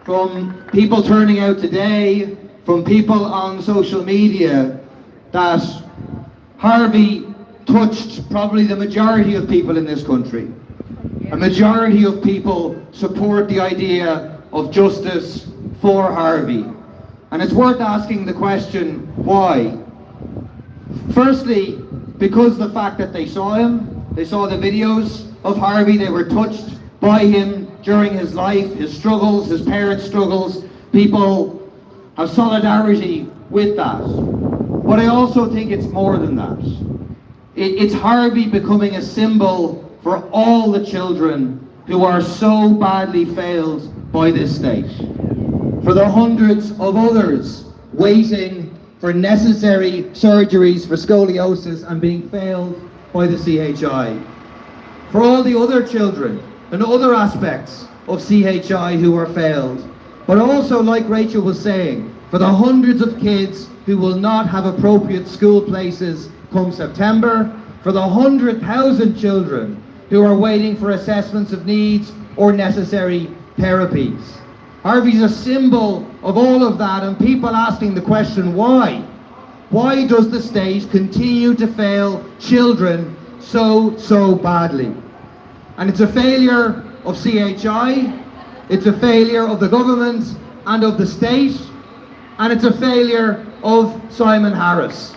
from people turning out today, from people on social media, that Harvey touched probably the majority of people in this country. A majority of people support the idea of justice for Harvey. And it's worth asking the question, why? Firstly, because the fact that they saw him, they saw the videos of Harvey, they were touched by him during his life, his struggles, his parents' struggles. People have solidarity with that. But I also think it's more than that. It's Harvey becoming a symbol for all the children who are so badly failed by this state. For the hundreds of others waiting for necessary surgeries for scoliosis and being failed by the CHI. For all the other children and other aspects of CHI who are failed. But also, like Rachel was saying, for the hundreds of kids who will not have appropriate school places come September, for the 100,000 children who are waiting for assessments of needs or necessary therapies. Harvey's a symbol of all of that, and people asking the question, why? Why does the state continue to fail children so badly? And it's a failure of CHI, it's a failure of the government and of the state, and it's a failure of Simon Harris.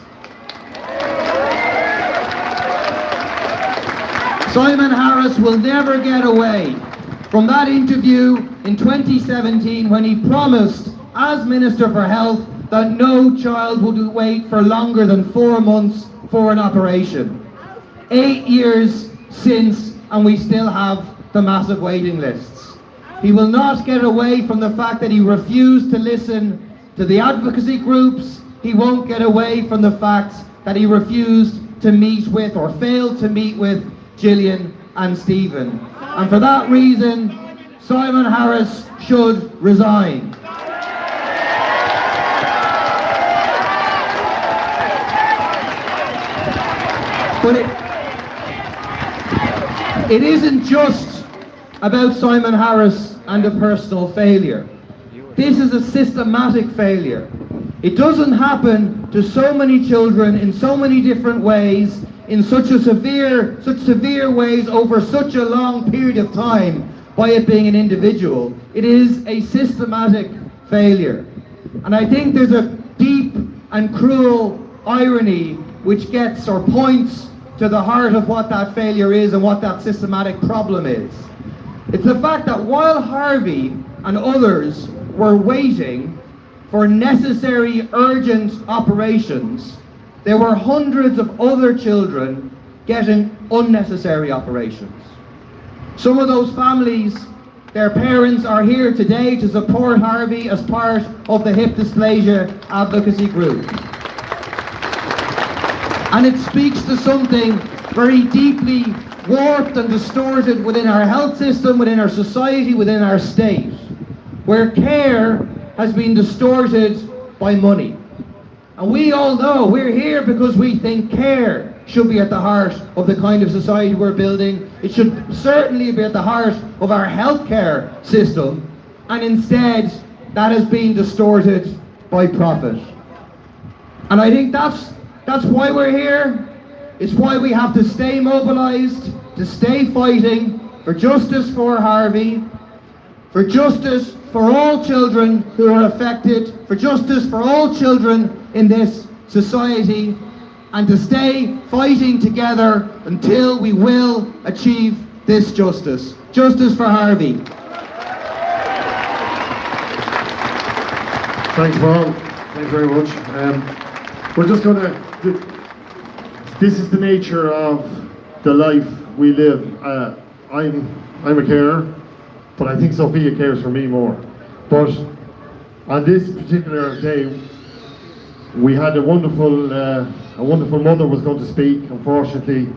Simon Harris will never get away from that interview in 2017 when he promised, as Minister for Health, that no child would wait for longer than 4 months for an operation. 8 years since, and we still have the massive waiting lists. He will not get away from the fact that he refused to listen to the advocacy groups. He won't get away from the fact that he refused to meet with, or failed to meet with, Gillian and Stephen. And for that reason, Simon Harris should resign. But it isn't just about Simon Harris and a personal failure. This is a systematic failure. It doesn't happen to so many children in so many different ways, in such severe ways over such a long period of time, by it being an individual. It is a systematic failure. And I think there's a deep and cruel irony which gets or points to the heart of what that failure is and what that systematic problem is. It's the fact that while Harvey and others were waiting for necessary urgent operations, there were hundreds of other children getting unnecessary operations. Some of those families, their parents are here today to support Harvey as part of the hip dysplasia advocacy group. And it speaks to something very deeply warped and distorted within our health system, within our society, within our state, where care has been distorted by money. And we all know we're here because we think care should be at the heart of the kind of society we're building. It should certainly be at the heart of our healthcare system, and instead that has been distorted by profit. And I think that's why we're here. It's why we have to stay mobilized, to stay fighting for justice for Harvey, for justice for all children who are affected, for justice for all children in this society, and to stay fighting together until we will achieve this justice. Justice for Harvey. Thanks, Paul. Thanks very much. We're just going to... This is the nature of the life we live. I'm a carer, but I think Sophia cares for me more. But on this particular day, we had a wonderful mother was going to speak. Unfortunately,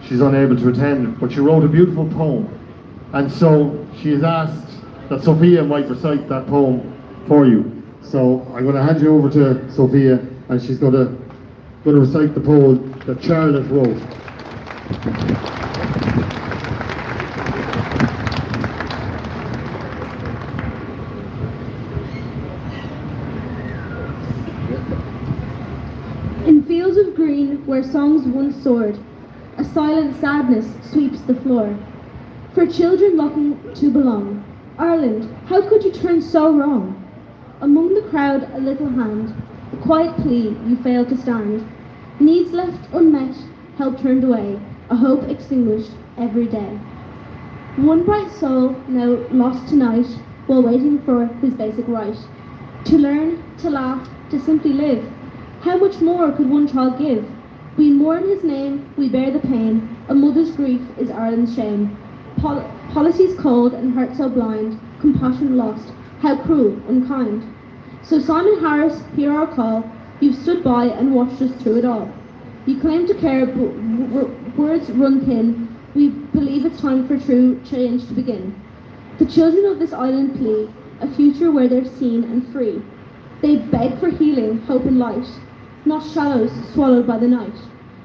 she's unable to attend, but she wrote a beautiful poem. And so she has asked that Sophia might recite that poem for you. So I'm going to hand you over to Sophia, and she's going to recite the poem that Charlotte wrote. In fields of green where songs once soared, a silent sadness sweeps the floor. For children longing to belong, Ireland, how could you turn so wrong? Among the crowd a little hand, a quiet plea you failed to stand. Needs left unmet, help turned away, a hope extinguished every day. One bright soul now lost tonight while waiting for his basic right. To learn, to laugh, to simply live. How much more could one child give? We mourn his name, we bear the pain, a mother's grief is Ireland's shame. Policies cold and heart so blind, compassion lost, how cruel, unkind. So Simon Harris, hear our call, you've stood by and watched us through it all. You claim to care, but words run thin. We believe it's time for true change to begin. The children of this island plea, a future where they're seen and free. They beg for healing, hope and light, not shallows swallowed by the night.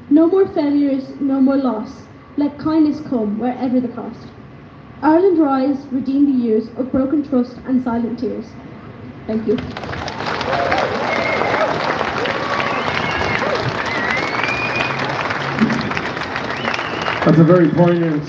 No more failures, no more loss. Let kindness come wherever the cost. Ireland rise, redeem the years of broken trust and silent tears. Thank you. That's a very poignant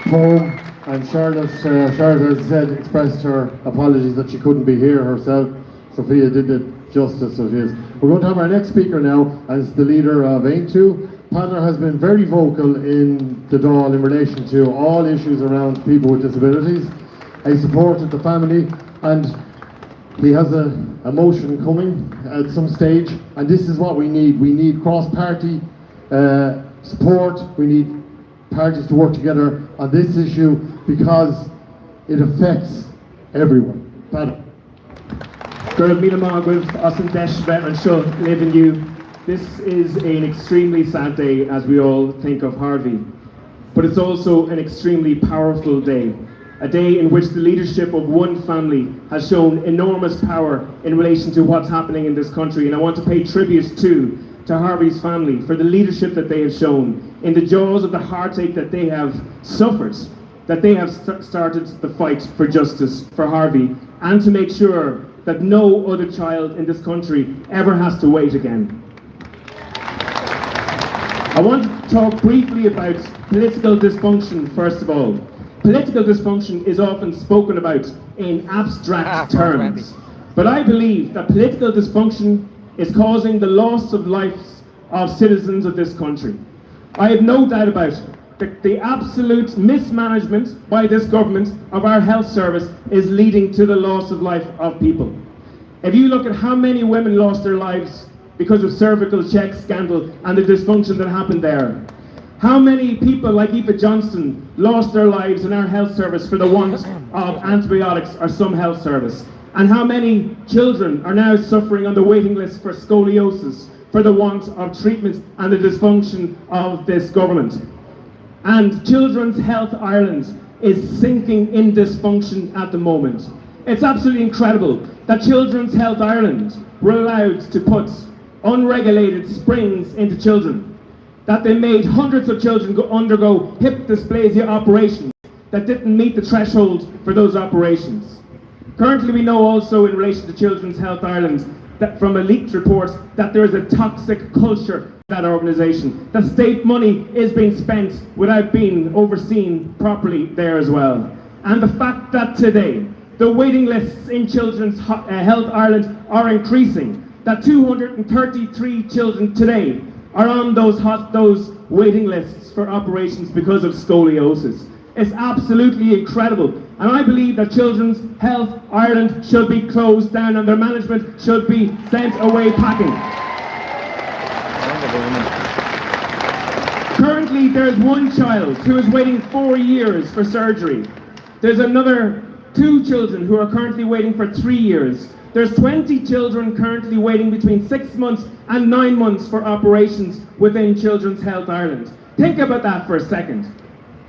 poem, and Charlotte, as I said, expressed her apologies that she couldn't be here herself. Sophia did it justice as it is. We're going to have our next speaker now as the leader of Aintu. Padar has been very vocal in the Dáil in relation to all issues around people with disabilities. He supported the family, and he has a motion coming at some stage, and this is what we need. We need cross-party support. We need parties to work together on this issue because it affects everyone. Padar. This is an extremely sad day as we all think of Harvey, but it's also an extremely powerful day, a day in which the leadership of one family has shown enormous power in relation to what's happening in this country, and I want to pay tribute to Harvey's family for the leadership that they have shown in the jaws of the heartache that they have suffered, that they have started the fight for justice for Harvey, and to make sure that no other child in this country ever has to wait again. I want to talk briefly about political dysfunction first of all. Political dysfunction is often spoken about in abstract terms, but I believe that political dysfunction is causing the loss of lives of citizens of this country. I have no doubt about it. The absolute mismanagement by this government of our health service is leading to the loss of life of people. If you look at how many women lost their lives because of cervical check scandal and the dysfunction that happened there, how many people like Eva Johnston lost their lives in our health service for the want of antibiotics or some health service, and how many children are now suffering on the waiting list for scoliosis for the want of treatment and the dysfunction of this government. And Children's Health Ireland is sinking in dysfunction at the moment. It's absolutely incredible that Children's Health Ireland were allowed to put unregulated springs into children, that they made hundreds of children undergo hip dysplasia operations that didn't meet the threshold for those operations. Currently we know also in relation to Children's Health Ireland that from a leaked report that there is a toxic culture in that organisation, that state money is being spent without being overseen properly there as well. And the fact that today the waiting lists in Children's Health Ireland are increasing, that 233 children today are on those waiting lists for operations because of scoliosis. It's absolutely incredible, and I believe that Children's Health Ireland should be closed down and their management should be sent away packing. Currently there is one child who is waiting 4 years for surgery. There's another 2 children who are currently waiting for 3 years. There's 20 children currently waiting between 6 months and 9 months for operations within Children's Health Ireland. Think about that for a second.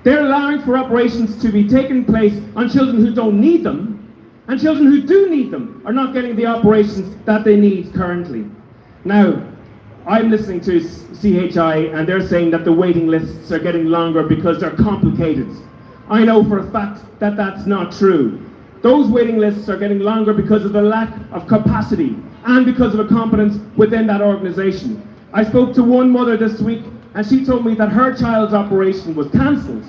They're allowing for operations to be taking place on children who don't need them, and children who do need them are not getting the operations that they need currently. Now, I'm listening to CHI and they're saying that the waiting lists are getting longer because they're complicated. I know for a fact that that's not true. Those waiting lists are getting longer because of the lack of capacity and because of a competence within that organisation. I spoke to one mother this week and she told me that her child's operation was cancelled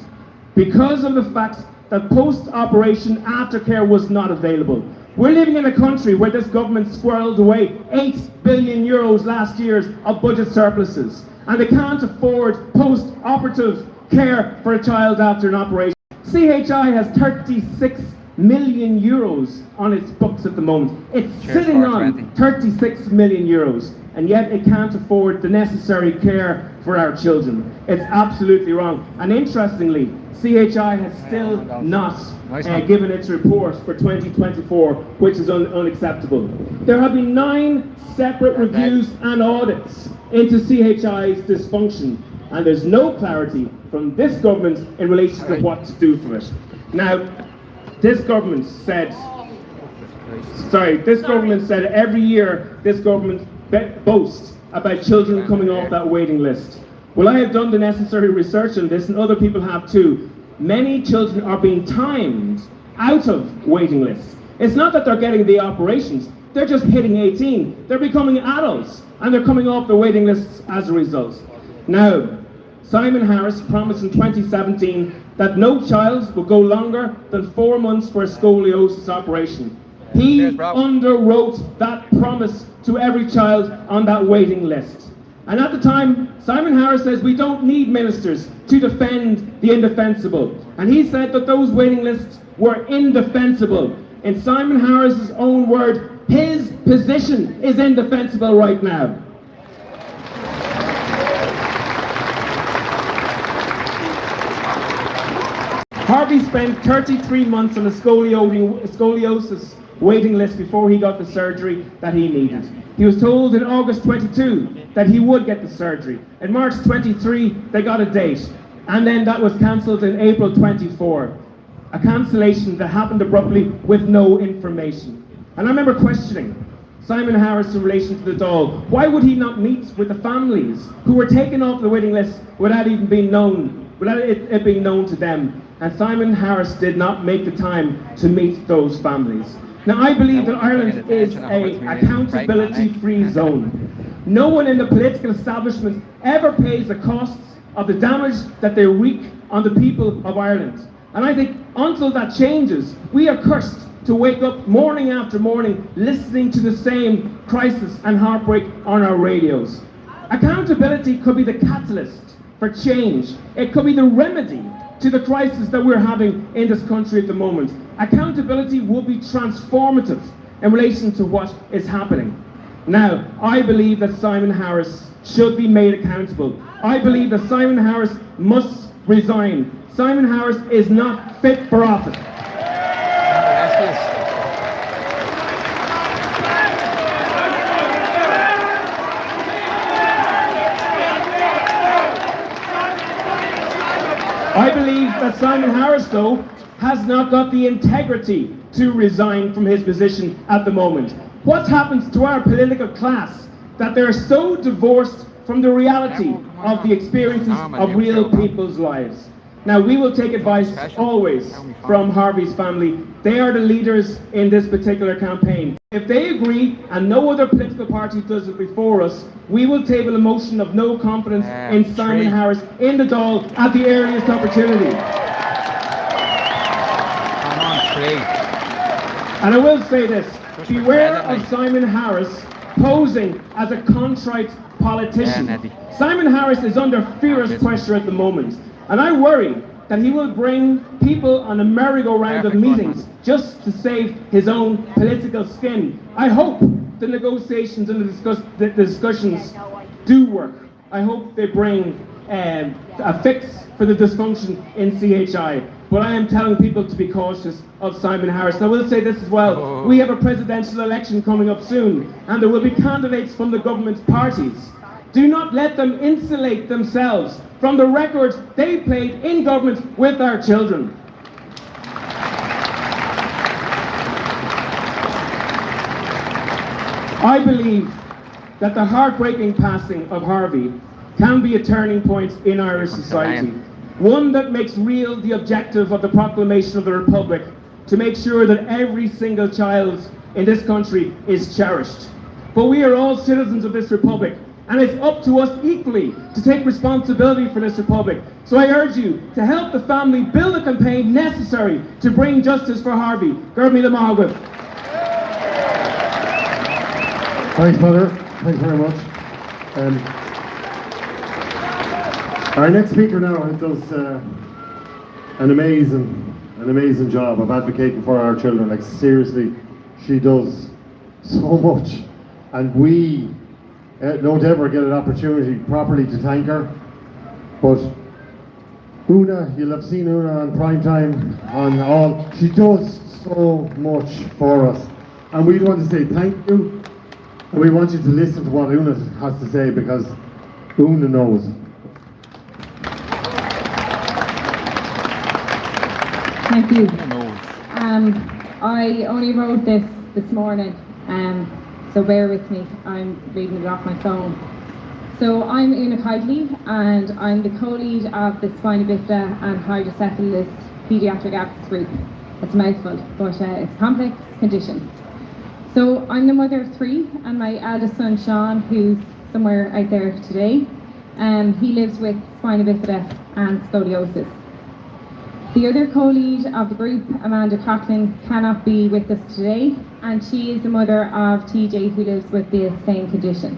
because of the fact that post-operation aftercare was not available. We're living in a country where this government squirreled away 8 billion euros last year of budget surpluses, and they can't afford post-operative care for a child after an operation. CHI has 36 million euros on its books at the moment. It's sitting on 36 million euros, and yet it can't afford the necessary care for our children. It's absolutely wrong. And interestingly, CHI has still not given its report for 2024, which is unacceptable. There have been 9 separate reviews and audits into CHI's dysfunction, and there's no clarity from this government in relation to what to do for it. Now, this government said every year this government boasts about children coming off that waiting list. Well, I have done the necessary research on this, and other people have too. Many children are being timed out of waiting lists. It's not that they're getting the operations, they're just hitting 18. They're becoming adults, and they're coming off the waiting lists as a result. Now, Simon Harris promised in 2017 that no child will go longer than 4 months for a scoliosis operation. He underwrote that promise to every child on that waiting list. And at the time, Simon Harris says we don't need ministers to defend the indefensible. And he said that those waiting lists were indefensible. In Simon Harris's own word, his position is indefensible right now. Harvey spent 33 months on a scoliosis waiting list before he got the surgery that he needed. He was told in August 22 that he would get the surgery. In March 23, they got a date. And then that was cancelled in April 24. A cancellation that happened abruptly with no information. And I remember questioning Simon Harris in relation to the Dáil. Why would he not meet with the families who were taken off the waiting list without even being known, without it being known to them? And Simon Harris did not make the time to meet those families. Now, I believe that Ireland is an accountability-free zone. No one in the political establishment ever pays the costs of the damage that they wreak on the people of Ireland. And I think until that changes, we are cursed to wake up morning after morning listening to the same crisis and heartbreak on our radios. Accountability could be the catalyst for change. It could be the remedy to the crisis that we're having in this country at the moment. Accountability will be transformative in relation to what is happening. Now, I believe that Simon Harris should be made accountable. I believe that Simon Harris must resign. Simon Harris is not fit for office. I believe that Simon Harris, though, has not got the integrity to resign from his position at the moment. What happens to our political class that they're so divorced from the reality of the experiences of real people's lives? Now, we will take advice always from Harvey's family. They are the leaders in this particular campaign. If they agree, and no other political party does it before us, we will table a motion of no confidence in Simon Harris in the Dáil at the earliest opportunity. And I will say this, beware of Simon Harris posing as a contrite politician. Simon Harris is under fierce pressure at the moment. And I worry that he will bring people on a merry-go-round of meetings just to save his own political skin. I hope the negotiations and the discussions do work. I hope they bring a fix for the dysfunction in CHI. but I am telling people to be cautious of Simon Harris. And I will say this as well, we have a presidential election coming up soon, and there will be candidates from the government parties. Do not let them insulate themselves from the record they played in government with our children. I believe that the heartbreaking passing of Harvey can be a turning point in Irish society. One that makes real the objective of the proclamation of the Republic, to make sure that every single child in this country is cherished. But we are all citizens of this Republic, and it's up to us equally to take responsibility for this Republic. So I urge you to help the family build a campaign necessary to bring justice for Harvey. Gurmi the Mahagwib. Thanks, Father. Thanks very much. Our next speaker now does an amazing job of advocating for our children. Like, seriously, she does so much, and we don't ever get an opportunity properly to thank her. But Una, you'll have seen Una on primetime, on all. She does so much for us, and we want to say thank you. And we want you to listen to what Una has to say, because Una knows. Thank you. I only wrote this morning, so bear with me. I'm reading it off my phone. So I'm Una Kidley, and I'm the co-lead of the Spina Bifida and Hydrocephalus Paediatric Access Group. It's a mouthful, but it's a complex condition. So I'm the mother of 3, and my eldest son Sean, who's somewhere out there today, he lives with spina bifida and scoliosis. The other co-lead of the group, Amanda Coughlin, cannot be with us today, and she is the mother of TJ, who lives with the same condition.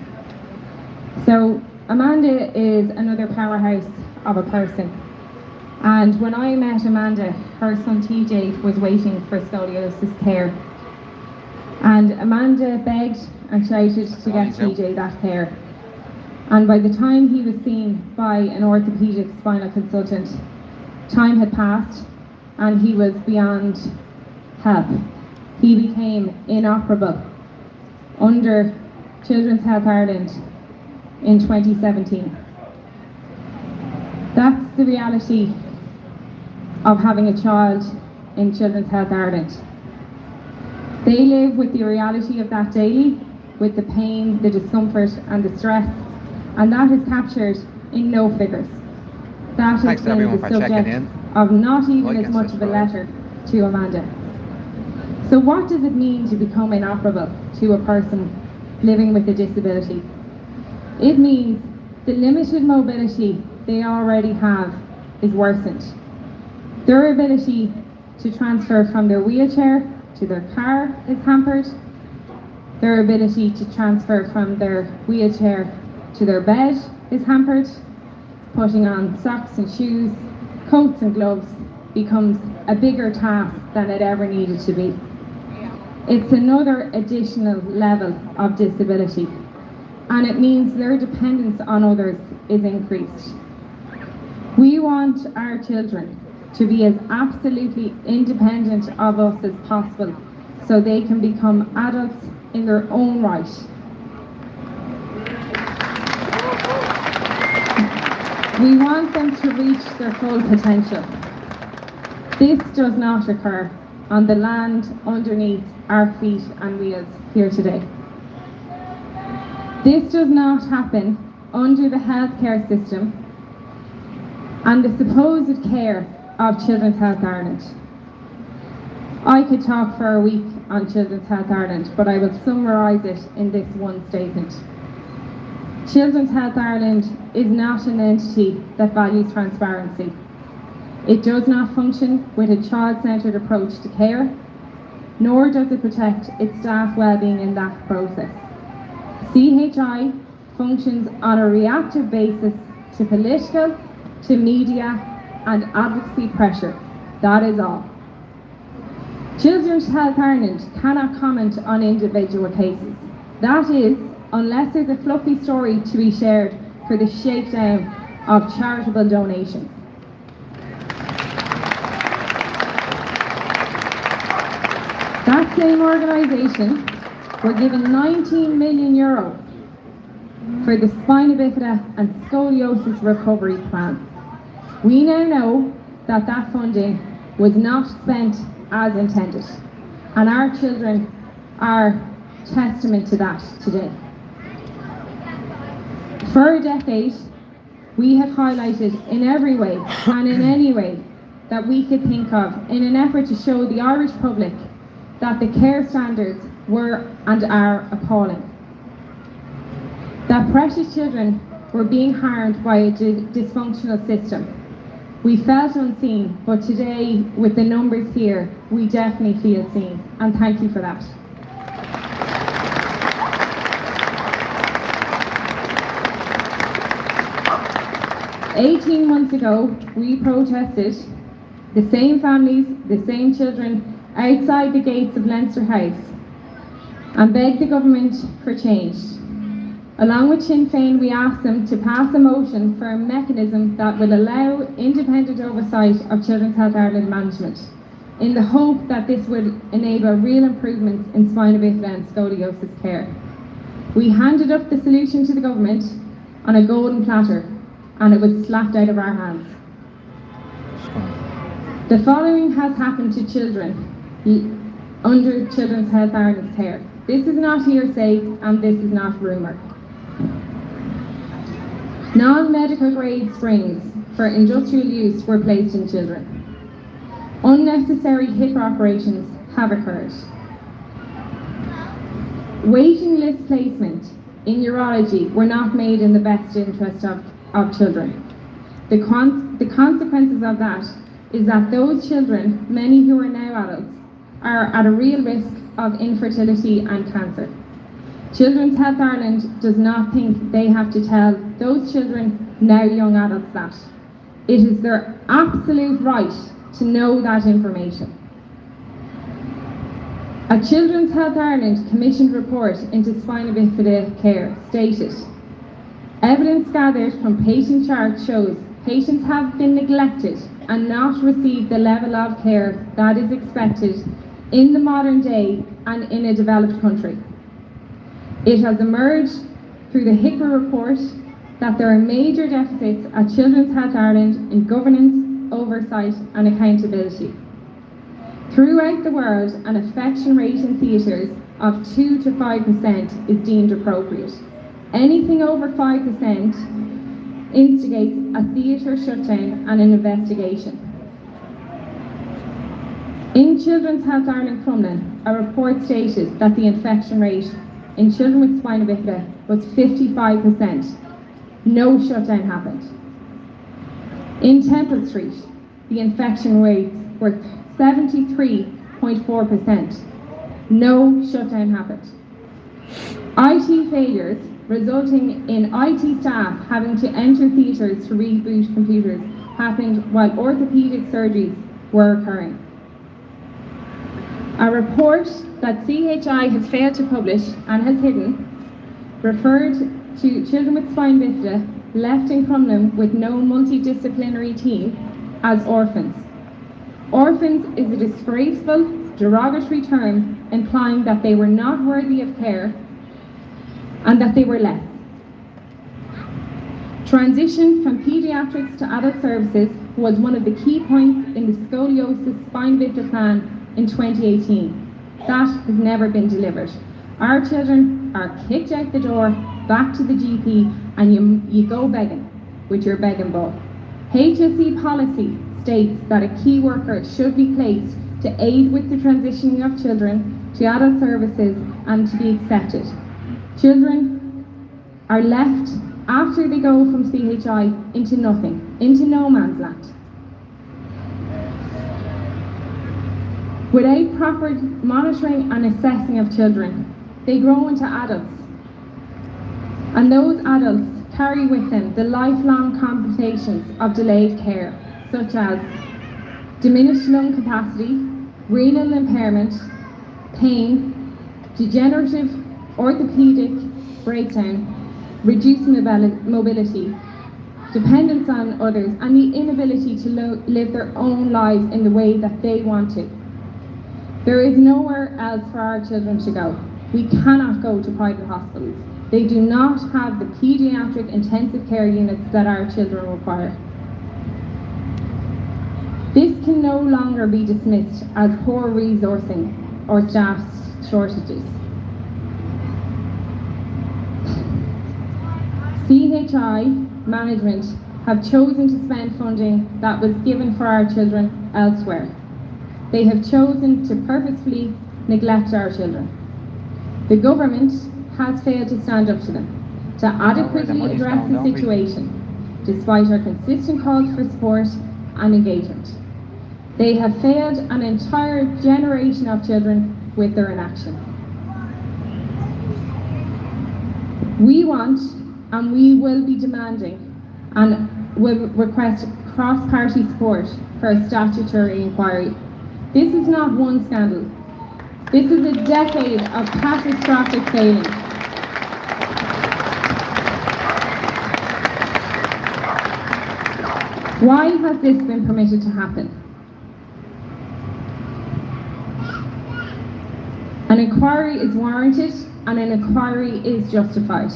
So Amanda is another powerhouse of a person, and when I met Amanda, her son TJ was waiting for scoliosis care. And Amanda begged and shouted to get TJ that care. And by the time he was seen by an orthopaedic spinal consultant, time had passed and he was beyond help. He became inoperable under Children's Health Ireland in 2017. That's the reality of having a child in Children's Health Ireland. They live with the reality of that daily, with the pain, the discomfort and the stress, and that is captured in no figures. That has been the subject of not even as much of a letter to Amanda. So what does it mean to become inoperable to a person living with a disability? It means the limited mobility they already have is worsened. Their ability to transfer from their wheelchair to their car is hampered. Their ability to transfer from their wheelchair to their bed is hampered. Putting on socks and shoes, coats and gloves becomes a bigger task than it ever needed to be. It's another additional level of disability, and it means their dependence on others is increased. We want our children to be as absolutely independent of us as possible, so they can become adults in their own right. We want them to reach their full potential. This does not occur on the land underneath our feet and wheels here today. This does not happen under the healthcare system and the supposed care of Children's Health Ireland. I could talk for a week on Children's Health Ireland, but I will summarise it in this one statement. Children's Health Ireland is not an entity that values transparency. It does not function with a child-centred approach to care, nor does it protect its staff well-being in that process. CHI functions on a reactive basis to political, to media and advocacy pressure. That is all. Children's Health Ireland cannot comment on individual cases. That is, unless there's a fluffy story to be shared for the shakedown of charitable donations. same organisation were given €19 million for the spina bifida and scoliosis recovery plan. We now know that that funding was not spent as intended, and our children are testament to that today. For a decade, we have highlighted in every way and in any way that we could think of in an effort to show the Irish public that the care standards were and are appalling. That precious children were being harmed by a dysfunctional system. We felt unseen, but today, with the numbers here, we definitely feel seen, and thank you for that. "18 months ago, we protested, the same families, the same children, outside the gates of Leinster House, and begged the government for change. Along with Sinn Féin, we asked them to pass a motion for a mechanism that will allow independent oversight of Children's Health Ireland management, in the hope that this would enable real improvements in spina bifida and scoliosis care. We handed up the solution to the government on a golden platter, and it was slapped out of our hands. The following has happened to children under Children's Health Ireland's care. This is not hearsay, and this is not rumour. Non-medical grade springs for industrial use were placed in children. Unnecessary hip operations have occurred. Waiting list placement in urology were not made in the best interest of children. The consequences of that is that those children, many who are now adults, are at a real risk of infertility and cancer. Children's Health Ireland does not think they have to tell those children, now young adults, that. It is their absolute right to know that information. A Children's Health Ireland commissioned report into spina bifida care stated, "Evidence gathered from patient charts shows patients have been neglected and not received the level of care that is expected in the modern day and in a developed country. It has emerged through the HICRA report that there are major deficits at Children's Health Ireland in governance, oversight and accountability. Throughout the world, an infection rate in theatres of 2 to 5% is deemed appropriate. Anything over 5% instigates a theatre shutdown and an investigation." In Children's Health Ireland Crumlin, a report stated that the infection rate in children with spina bifida was 55%. No shutdown happened. In Temple Street, the infection rates were 73.4%. No shutdown happened. IT failures resulting in IT staff having to enter theatres to reboot computers happened while orthopaedic surgeries were occurring. A report that CHI has failed to publish and has hidden referred to children with spina bifida left in Crumlin with no multidisciplinary team as orphans. Orphans is a disgraceful, derogatory term implying that they were not worthy of care and that they were less. Transition from paediatrics to adult services was one of the key points in the scoliosis spina bifida plan in 2018. That has never been delivered. Our children are kicked out the door, back to the GP, and you go begging with your begging bowl. HSE policy states that a key worker should be placed to aid with the transitioning of children to adult services and to be accepted. Children are left after they go from CHI into nothing, into no man's land. Without proper monitoring and assessing of children, they grow into adults. And those adults carry with them the lifelong complications of delayed care, such as diminished lung capacity, renal impairment, pain, degenerative orthopaedic breakdown, reduced mobility, dependence on others, and the inability to live their own lives in the way that they want to. There is nowhere else for our children to go. We cannot go to private hospitals. They do not have the paediatric intensive care units that our children require. This can no longer be dismissed as poor resourcing or staff shortages. CHI management have chosen to spend funding that was given for our children elsewhere. They have chosen to purposefully neglect our children. The government has failed to stand up to them, to adequately address the situation, despite our consistent calls for support and engagement. They have failed an entire generation of children with their inaction. We want, and we will be demanding, and will request cross-party support for a statutory inquiry. This is not one scandal. This is a decade of catastrophic failing. Why has this been permitted to happen? An inquiry is warranted and an inquiry is justified.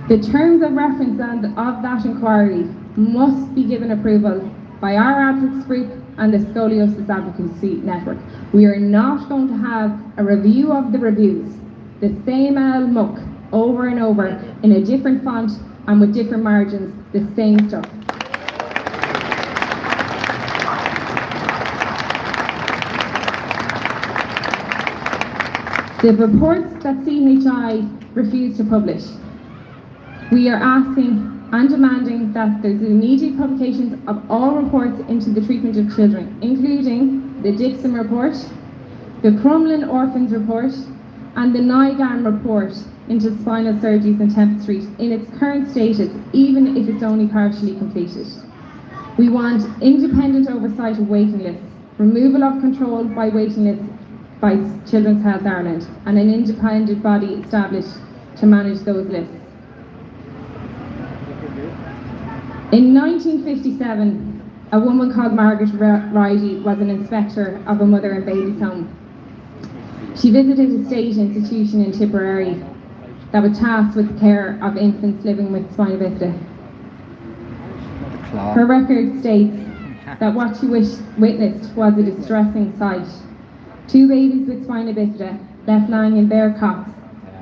The terms of reference of that inquiry must be given approval by our advocates group and the Scoliosis Advocacy Network. We are not going to have a review of the reviews, the same old muck over and over in a different font and with different margins, the same stuff. The reports that CHI refused to publish, we are asking and demanding that there's immediate publications of all reports into the treatment of children, including the Dixon report, the Crumlin Orphans report, and the NIGAN report into spinal surgeries in Temple Street in its current status, even if it's only partially completed. We want independent oversight of waiting lists, removal of control by waiting lists by Children's Health Ireland, and an independent body established to manage those lists. In 1957, a woman called Margaret Riley was an inspector of a mother and baby's home. She visited a state institution in Tipperary that was tasked with the care of infants living with spina bifida. Her record states that what she witnessed was a distressing sight. 2 babies with spina bifida left lying in bare cots,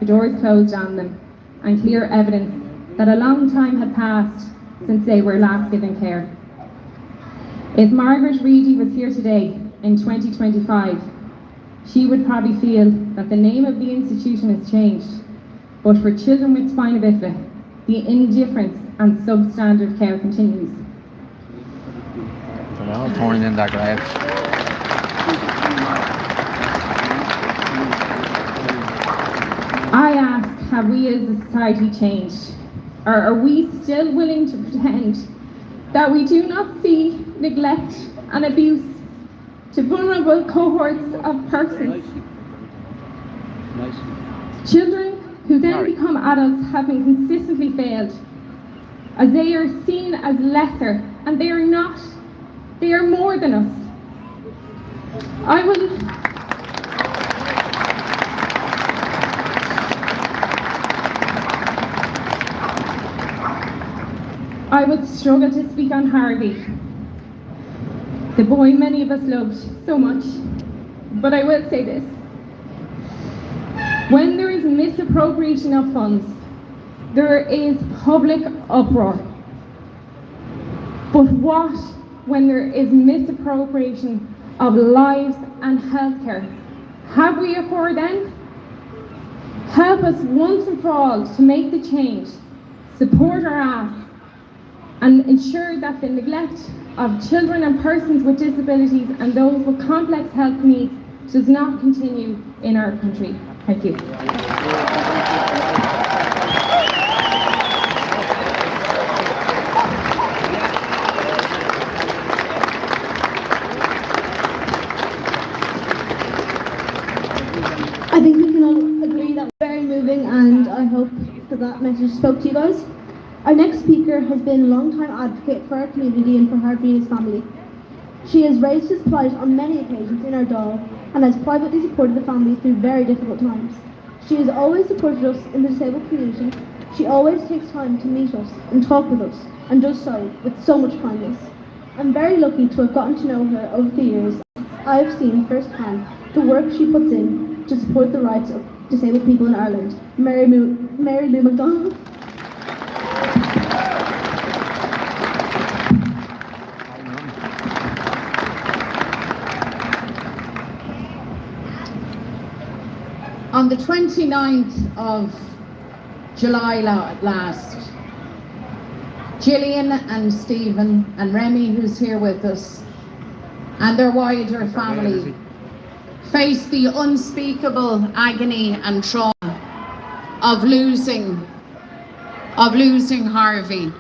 the doors closed on them, and clear evidence that a long time had passed since they were last given care. If Margaret Reedy was here today in 2025, she would probably feel that the name of the institution has changed, but for children with spina bifida, the indifference and substandard care continues. They're all torn in their graves. I ask, have we as a society changed? Or are we still willing to pretend that we do not see neglect and abuse to vulnerable cohorts of persons? Children who then become adults having consistently failed, as they are seen as lesser, and they are not. They are more than us. I would struggle to speak on Harvey, the boy many of us loved so much, but I will say this. When there is misappropriation of funds, there is public uproar. But what when there is misappropriation of lives and healthcare? Have we uproar then? Help us once and for all to make the change, support our ask, and ensure that the neglect of children and persons with disabilities and those with complex health needs does not continue in our country. Thank you. I think we can all agree that very moving, and I hope that message spoke to you guys. Our next speaker has been a long-time advocate for our community and for Harvey and his family. She has raised his plight on many occasions in our Dáil and has privately supported the family through very difficult times. She has always supported us in the disabled community. She always takes time to meet us and talk with us, and does so with so much kindness. I'm very lucky to have gotten to know her over the years. I have seen firsthand the work she puts in to support the rights of disabled people in Ireland. Mary Lou MacDonald. On the 29th of July last, Gillian and Stephen and Remy, who's here with us, and their wider family faced the unspeakable agony and trauma of losing Harvey.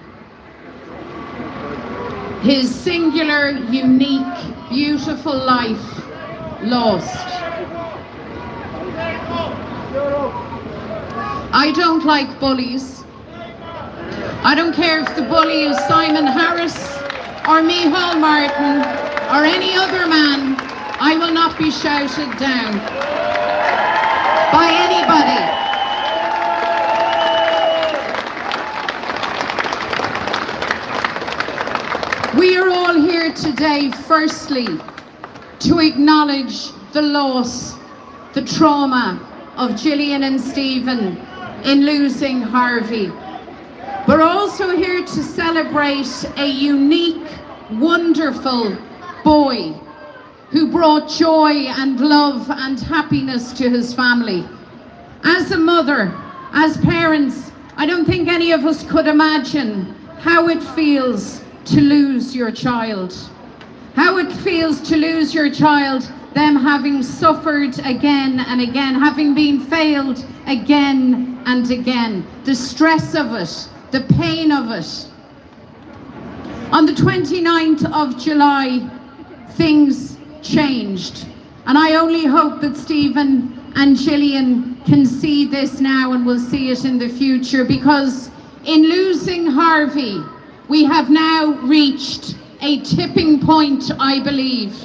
His singular, unique, beautiful life lost. I don't like bullies. I don't care if the bully is Simon Harris or Micheál Martin or any other man. I will not be shouted down by anybody. We are all here today, firstly, to acknowledge the loss, the trauma of Gillian and Stephen in losing Harvey. We're also here to celebrate a unique, wonderful boy who brought joy and love and happiness to his family. As a mother, as parents, I don't think any of us could imagine how it feels to lose your child. How it feels to lose your child, them having suffered again and again, having been failed again and again. The stress of it, the pain of it. On the 29th of July, things changed. And I only hope that Stephen and Gillian can see this now and will see it in the future, because in losing Harvey, we have now reached a tipping point, I believe.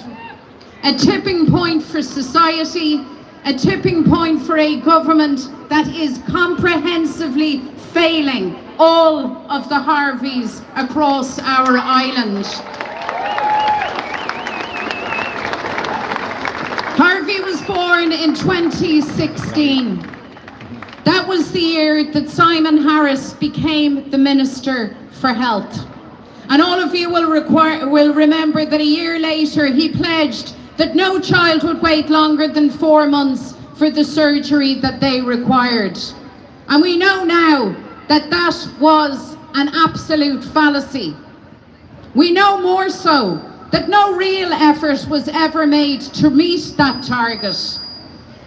A tipping point for society, a tipping point for a government that is comprehensively failing all of the Harveys across our island. Harvey was born in 2016. That was the year that Simon Harris became the Minister for Health. And all of you will remember that a year later he pledged that no child would wait longer than 4 months for the surgery that they required. And we know now that that was an absolute fallacy. We know more so that no real effort was ever made to meet that target.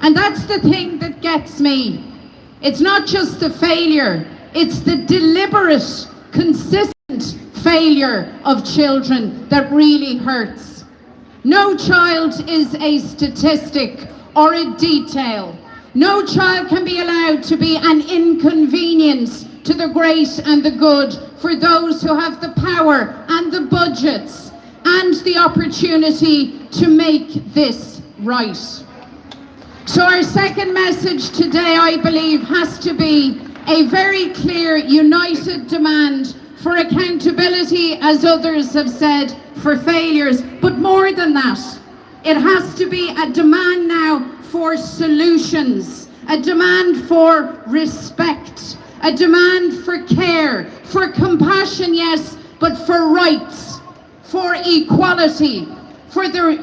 And that's the thing that gets me. It's not just the failure, it's the deliberate, consistent failure of children that really hurts. No child is a statistic or a detail. No child can be allowed to be an inconvenience to the great and the good for those who have the power and the budgets and the opportunity to make this right. So our second message today, I believe, has to be a very clear, united demand for accountability, as others have said, for failures. But more than that, it has to be a demand now for solutions, a demand for respect, a demand for care, for compassion, yes, but for rights, for equality, for the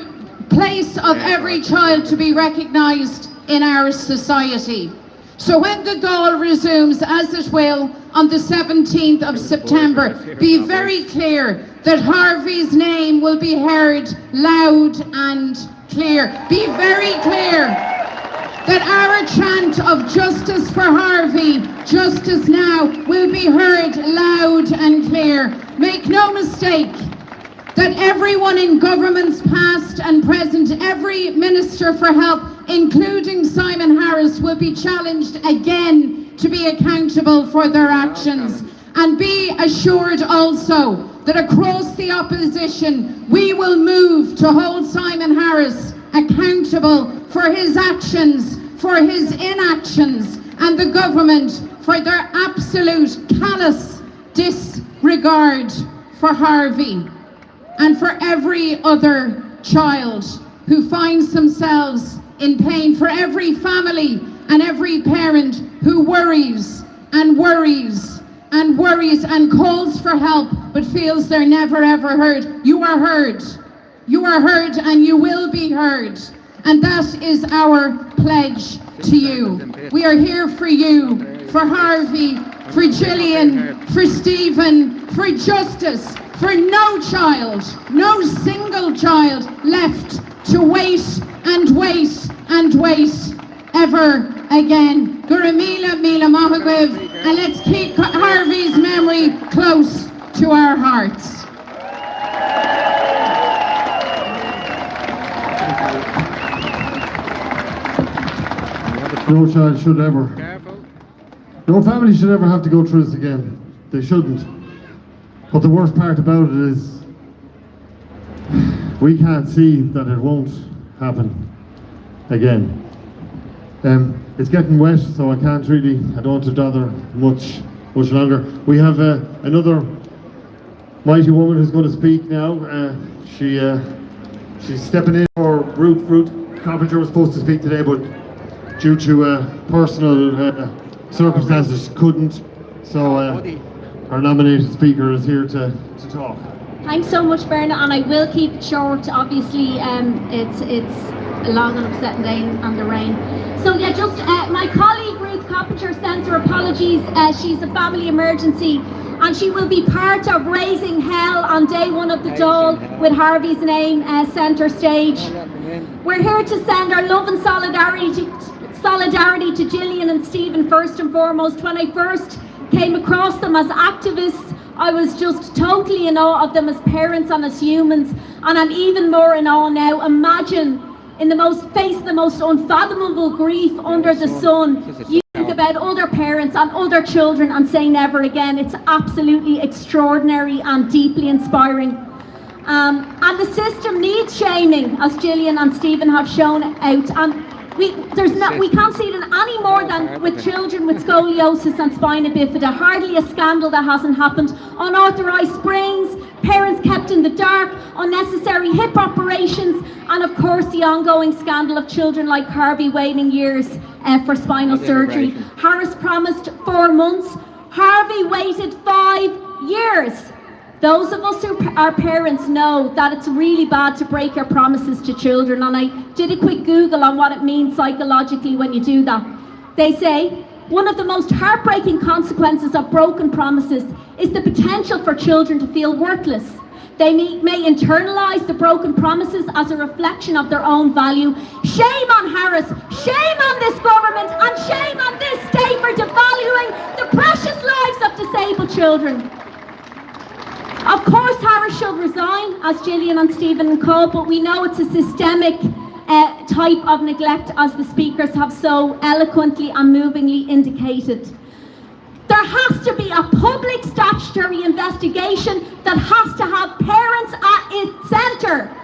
place of every child to be recognised in our society. So when the Dáil resumes, as it will, on the 17th of September, be very clear that Harvey's name will be heard loud and clear. Be very clear that our chant of justice for Harvey, justice now, will be heard loud and clear. Make no mistake that everyone in governments past and present, every Minister for Health, including Simon Harris, will be challenged again to be accountable for their actions. And be assured also that across the opposition we will move to hold Simon Harris accountable for his actions, for his inactions, and the government for their absolute callous disregard for Harvey and for every other child who finds themselves in pain, for every family and every parent who worries and worries and worries and calls for help but feels they're never ever heard. You are heard. You are heard and you will be heard. And that is our pledge to you. We are here for you, for Harvey, for Gillian, for Stephen, for justice, for no child, no single child left to wait and wait and wait ever again. Guramila Mila Mahagwiv, and let's keep Harvey's memory close to our hearts. No child should ever, no family should ever have to go through this again. They shouldn't. But the worst part about it is we can't see that it won't happen again. It's getting wet, so I don't want to bother much longer. We have another mighty woman who's going to speak now. She's stepping in for Ruth Coppinger was supposed to speak today, but due to personal circumstances couldn't. So our nominated speaker is here to talk. Thanks so much, Berna, and I will keep it short. Obviously, it's a long and upsetting day and the rain. So yeah, just my colleague Ruth Coppinger sends her apologies. She's a family emergency, and she will be part of Raising Hell on day one of the Dole with Harvey's name centre stage. We're here to send our love and solidarity to Gillian and Stephen first and foremost. When I first came across them as activists, I was just totally in awe of them as parents and as humans, and I'm even more in awe now. Imagine facing the most unfathomable grief under the sun. You think about other parents and other children and say never again. It's absolutely extraordinary and deeply inspiring. And the system needs shaming, as Gillian and Stephen have shown out. And we can't see it any more than with children with scoliosis and spina bifida. Hardly a scandal that hasn't happened. Unauthorised sprains, parents kept in the dark, unnecessary hip operations, and of course the ongoing scandal of children like Harvey waiting years for spinal surgery. Harris promised 4 months. Harvey waited 5 years. Those of us who are parents know that it's really bad to break your promises to children, and I did a quick Google on what it means psychologically when you do that. They say one of the most heartbreaking consequences of broken promises is the potential for children to feel worthless. They may internalise the broken promises as a reflection of their own value. Shame on Harris, shame on this government, and shame on this state for devaluing the precious lives of disabled children. Of course Harris should resign, as Gillian and Stephen called, but we know it's a systemic type of neglect, as the speakers have so eloquently and movingly indicated. There has to be a public statutory investigation that has to have parents at its centre.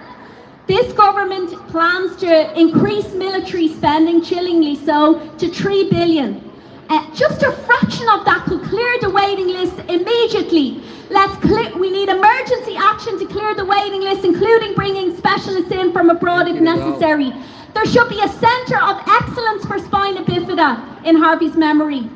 This government plans to increase military spending, chillingly so, to $3 billion. Just a fraction of that could clear the waiting list immediately. We need emergency action to clear the waiting list, including bringing specialists in from abroad if necessary. There should be a centre of excellence for spina bifida in Harvey's memory.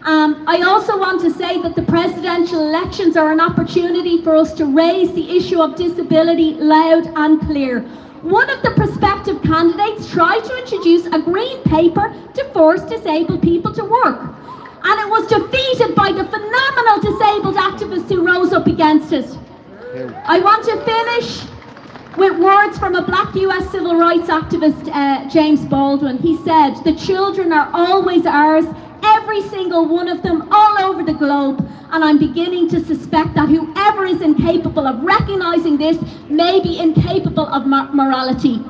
I also want to say that the presidential elections are an opportunity for us to raise the issue of disability loud and clear. One of the prospective candidates tried to introduce a green paper to force disabled people to work, and it was defeated by the phenomenal disabled activists who rose up against it. I want to finish with words from a black US civil rights activist, James Baldwin. He said, "The children are always ours, every single one of them, all over the globe, and I'm beginning to suspect that whoever is incapable of recognising this may be incapable of morality."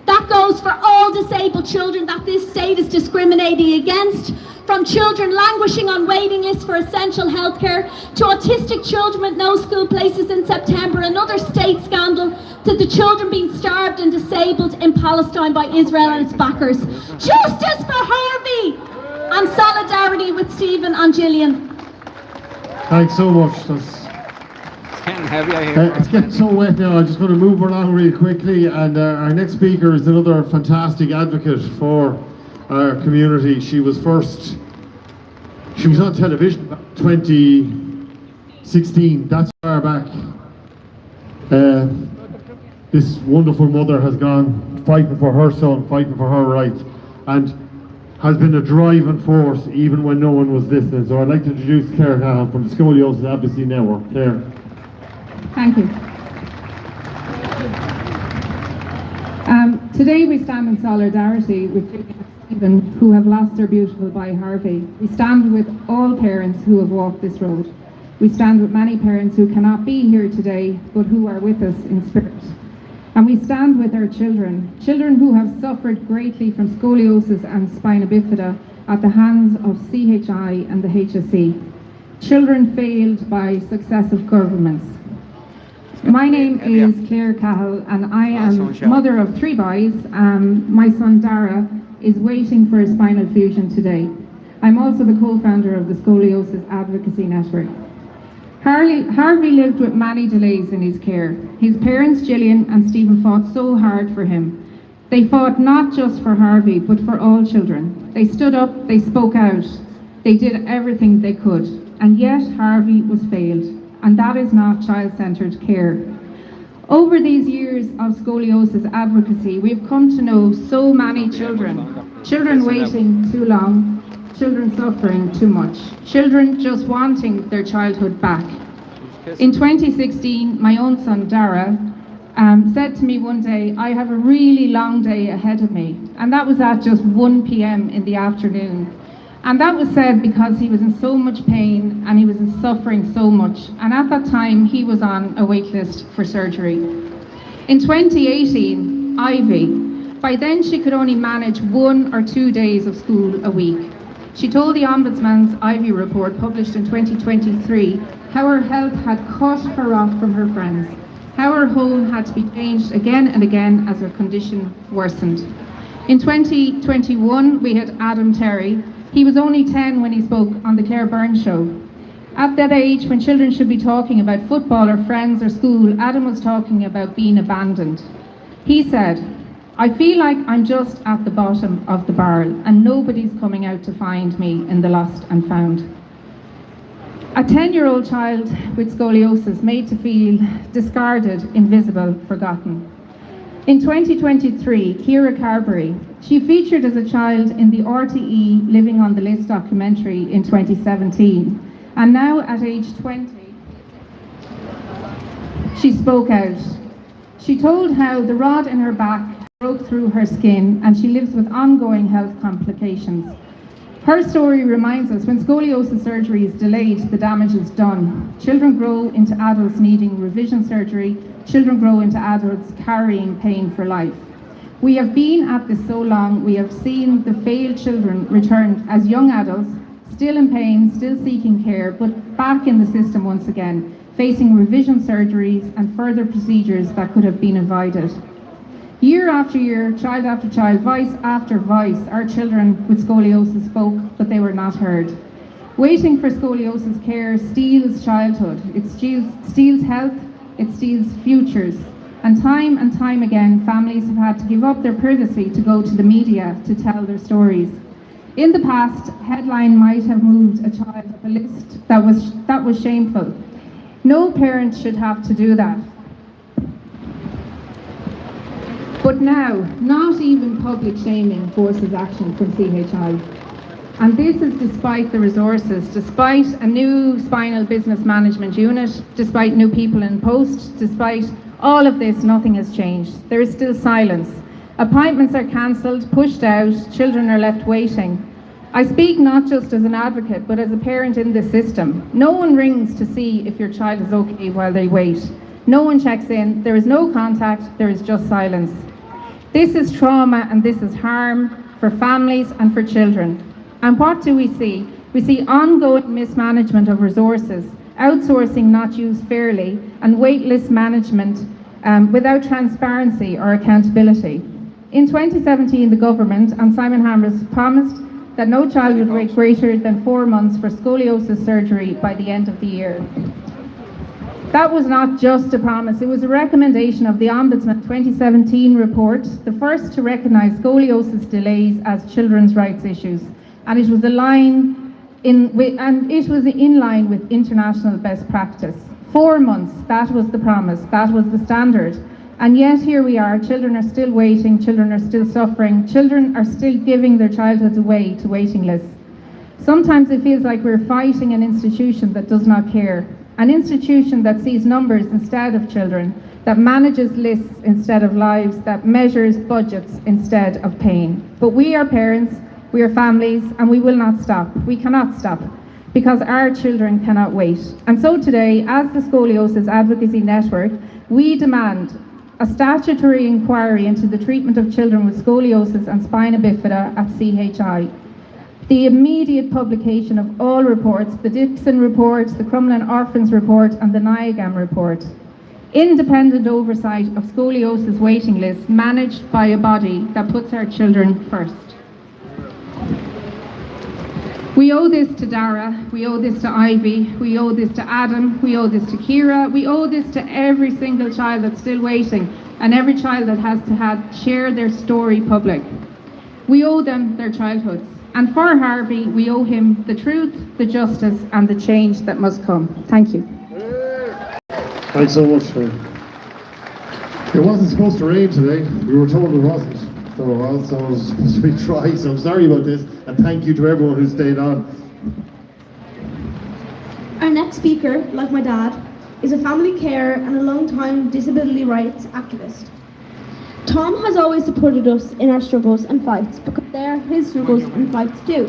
That goes for all disabled children that this state is discriminating against, from children languishing on waiting lists for essential healthcare, to autistic children with no school places in September, another state scandal, to the children being starved and disabled in Palestine by Israel and its backers. Justice for Harvey! And solidarity with Stephen and Gillian. Thanks so much. That's, Getting heavy, I hear. it's getting so wet now. I'm just going to move along really quickly. And our next speaker is another fantastic advocate for our community. She was on television back in 2016. That's far back. This wonderful mother has gone fighting for her son, fighting for her rights, and has been a driving force even when no one was listening. So I'd like to introduce Claire Cahill from the Scoliosis Advocacy Network. Claire. Thank you. Today we stand in solidarity with Gillian and Stephen, who have lost their beautiful boy Harvey. We stand with all parents who have walked this road. We stand with many parents who cannot be here today, but who are with us in spirit. And we stand with our children who have suffered greatly from scoliosis and spina bifida at the hands of CHI and the HSE. Children failed by successive governments. My name is Claire Cahill, and I am mother of 3 boys. My son Dara is waiting for a spinal fusion today. I'm also the co-founder of the Scoliosis Advocacy Network. Harvey lived with many delays in his care. His parents, Gillian and Stephen, fought so hard for him. They fought not just for Harvey, but for all children. They stood up, they spoke out, they did everything they could, and yet Harvey was failed, and that is not child-centred care. Over these years of scoliosis advocacy, we've come to know so many children waiting too long, children suffering too much, children just wanting their childhood back. In 2016, my own son Dara said to me one day, I have a really long day ahead of me. And that was at just 1 p.m. in the afternoon. And that was said because he was in so much pain and he was suffering so much. And at that time, he was on a wait list for surgery. In 2018, Ivy, by then she could only manage 1 or 2 days of school a week. She told the Ombudsman's Ivy report, published in 2023, how her health had cut her off from her friends, how her home had to be changed again and again as her condition worsened. In 2021, we had Adam Terry. He was only 10 when he spoke on the Claire Byrne show. At that age, when children should be talking about football or friends or school, Adam was talking about being abandoned. He said, I feel like I'm just at the bottom of the barrel and nobody's coming out to find me in the lost and found. A 10-year-old child with scoliosis made to feel discarded, invisible, forgotten. In 2023, Ciara Carberry, she featured as a child in the RTE Living on the List documentary in 2017, and now at age 20, she spoke out. She told how the rod in her back broke through her skin and she lives with ongoing health complications. Her story reminds us when scoliosis surgery is delayed, the damage is done. Children grow into adults needing revision surgery. Children grow into adults carrying pain for life. We have been at this so long, we have seen the failed children returned as young adults, still in pain, still seeking care, but back in the system once again, facing revision surgeries and further procedures that could have been avoided. Year after year, child after child, voice after voice, our children with scoliosis spoke, but they were not heard. Waiting for scoliosis care steals childhood, it steals health, it steals futures. And time again, families have had to give up their privacy to go to the media to tell their stories. In the past, headline might have moved a child up a list that was shameful. No parent should have to do that. But now, not even public shaming forces action from CHI. And this is despite the resources, despite a new spinal business management unit, despite new people in post, despite all of this, nothing has changed. There is still silence. Appointments are cancelled, pushed out, children are left waiting. I speak not just as an advocate, but as a parent in this system. No one rings to see if your child is okay while they wait. No one checks in, there is no contact, there is just silence. This is trauma and this is harm for families and for children. And what do we see? We see ongoing mismanagement of resources, outsourcing not used fairly, and waitlist management without transparency or accountability. In 2017, the government and Simon Harris promised that no child would wait greater than 4 months for scoliosis surgery by the end of the year. That was not just a promise, it was a recommendation of the Ombudsman 2017 report, the first to recognise scoliosis delays as children's rights issues, and it was in line with international best practice. 4 months, that was the promise, that was the standard. And yet here we are, children are still waiting, children are still suffering, children are still giving their childhoods away to waiting lists. Sometimes it feels like we're fighting an institution that does not care, an institution that sees numbers instead of children, that manages lists instead of lives, that measures budgets instead of pain. But we are parents, we are families, and we will not stop. We cannot stop, because our children cannot wait. And so today, as the Scoliosis Advocacy Network, we demand a statutory inquiry into the treatment of children with scoliosis and spina bifida at CHI. The immediate publication of all reports, the Dixon report, the Crumlin Orphans report, and the NIAGAM report. Independent oversight of scoliosis waiting lists managed by a body that puts our children first. We owe this to Dara, we owe this to Ivy, we owe this to Adam, we owe this to Kira, we owe this to every single child that's still waiting and every child that has to share their story public. We owe them their childhoods. And for Harvey, we owe him the truth, the justice and the change that must come. Thank you. Thanks so much. It wasn't supposed to rain today. We were told it wasn't. So it was supposed to be dry, so I'm sorry about this, and thank you to everyone who stayed on. Our next speaker, like my dad, is a family carer and a long-time disability rights activist. Tom has always supported us in our struggles and fights because they are his struggles and fights too.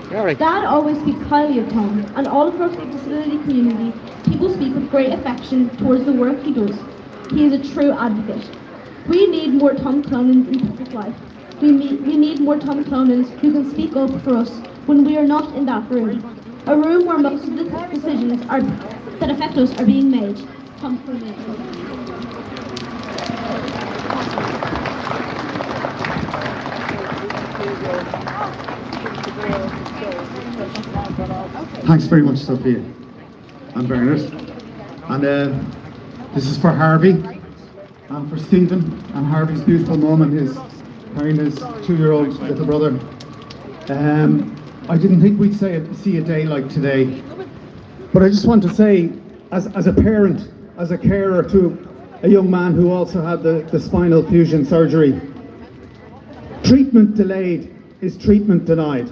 Dad always speaks highly of Tom, and all across the disability community, people speak with great affection towards the work he does. He is a true advocate. We need more Tom Clonans in public life. We need more Tom Clonans who can speak up for us when we are not in that room. A room where most of the decisions that affect us are being made. Tom Clonan. Thanks very much, Sophia and Bernard. And this is for Harvey and for Stephen and Harvey's beautiful mum and his carrying his 2-year-old little brother. I didn't think we'd see a day like today, but I just want to say, as a parent, as a carer to a young man who also had the spinal fusion surgery, treatment delayed is treatment denied.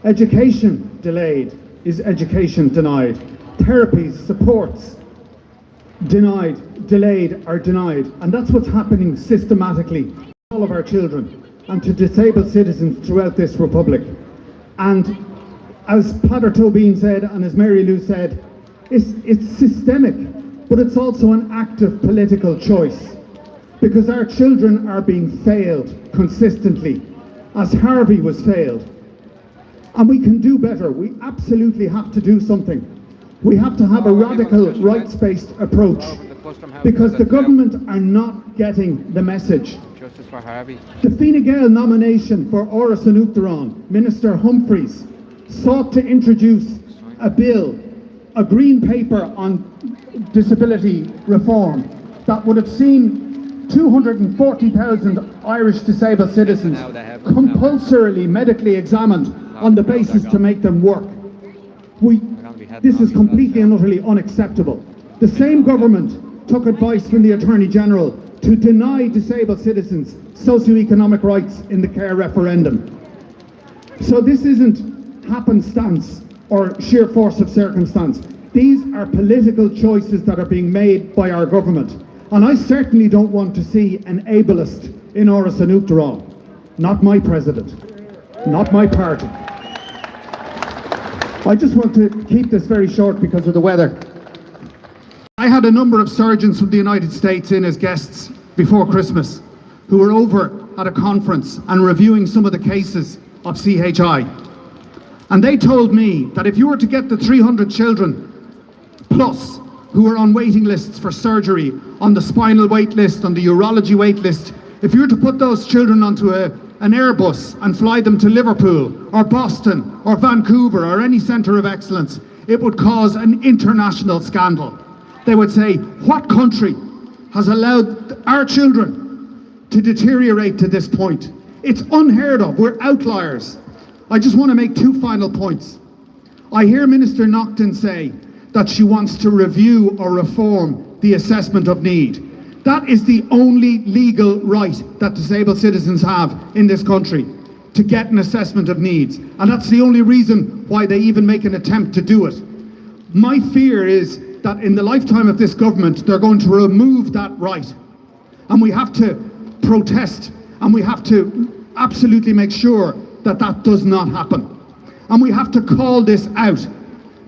Education delayed is education denied. Therapies, supports, denied, delayed or denied. And that's what's happening systematically to all of our children and to disabled citizens throughout this republic. And as Pater Tobin said and as Mary Lou said, it's systemic, but it's also an active political choice, because our children are being failed consistently, as Harvey was failed. And we can do better. We absolutely have to do something. We have to have a radical rights-based approach, because the government are not getting the message. Justice for Harvey. The Fine Gael nomination for Áras an Uachtaráin, Minister Humphreys, sought to introduce a bill, a green paper on disability reform that would have seen 240,000 Irish disabled citizens compulsorily medically examined on the basis to make them work. This is completely and utterly unacceptable. The same government took advice from the Attorney General to deny disabled citizens socio-economic rights in the care referendum. So this isn't happenstance or sheer force of circumstance. These are political choices that are being made by our government. And I certainly don't want to see an ableist in Áras an Uachtaráin. Not my president, not my party. I just want to keep this very short because of the weather. I had a number of surgeons from the United States in as guests before Christmas who were over at a conference and reviewing some of the cases of CHI. And they told me that if you were to get the 300 children plus who are on waiting lists for surgery, on the spinal wait list, on the urology wait list, if you were to put those children onto an Airbus and fly them to Liverpool or Boston or Vancouver or any centre of excellence, it would cause an international scandal. They would say, what country has allowed our children to deteriorate to this point? It's unheard of. We're outliers. I just want to make two final points. I hear Minister Naughton say that she wants to review or reform the assessment of need. That is the only legal right that disabled citizens have in this country, to get an assessment of needs. And that's the only reason why they even make an attempt to do it. My fear is that in the lifetime of this government, they're going to remove that right. And we have to protest, and we have to absolutely make sure that that does not happen. And we have to call this out.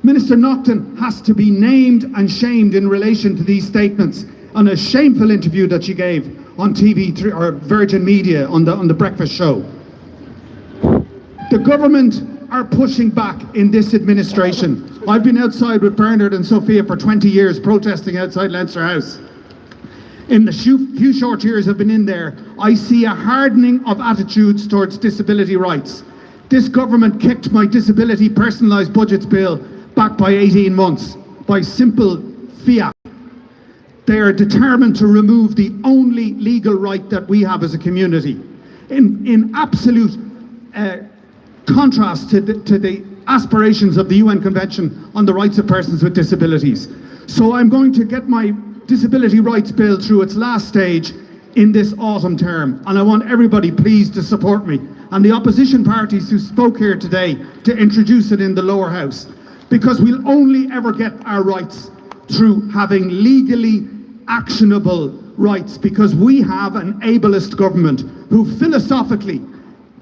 Minister Naughton has to be named and shamed in relation to these statements on a shameful interview that she gave on TV3 or Virgin Media on the breakfast show. The government are pushing back in this administration. I've been outside with Bernard and Sophia for 20 years protesting outside Leinster House. In the few short years I've been in there, I see a hardening of attitudes towards disability rights. This government kicked my disability personalised budgets bill back by 18 months by simple fiat. They are determined to remove the only legal right that we have as a community, in absolute contrast to the aspirations of the UN Convention on the Rights of Persons with Disabilities. So I'm going to get my disability rights bill through its last stage in this autumn term, and I want everybody please to support me and the opposition parties who spoke here today to introduce it in the lower house, because we'll only ever get our rights through having legally actionable rights, because we have an ableist government who philosophically,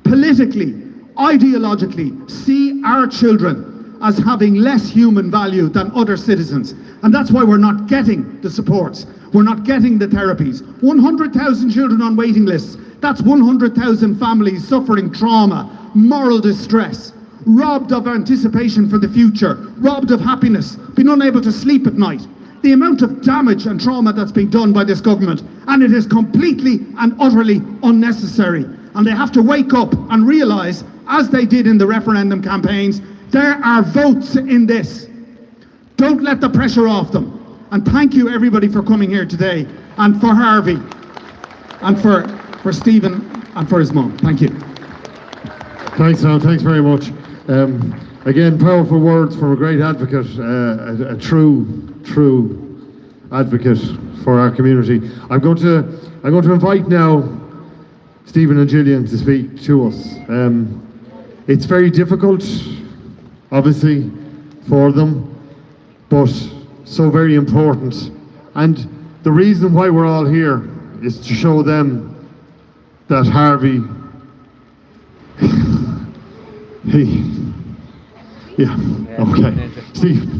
politically, ideologically see our children as having less human value than other citizens. And that's why we're not getting the supports, we're not getting the therapies. 100,000 children on waiting lists, that's 100,000 families suffering trauma, moral distress, robbed of anticipation for the future, robbed of happiness, being unable to sleep at night. The amount of damage and trauma that's being done by this government, and it is completely and utterly unnecessary. And they have to wake up and realise, as they did in the referendum campaigns, there are votes in this. Don't let the pressure off them. And thank you everybody for coming here today, and for Harvey, and for Stephen, and for his mum. Thank you. Thanks, Al. Thanks very much. Again, powerful words from a great advocate, a true advocate for our community. I'm going to invite now Stephen and Gillian to speak to us. It's very difficult, obviously, for them, but so very important. And the reason why we're all here is to show them that Harvey, okay. Steve.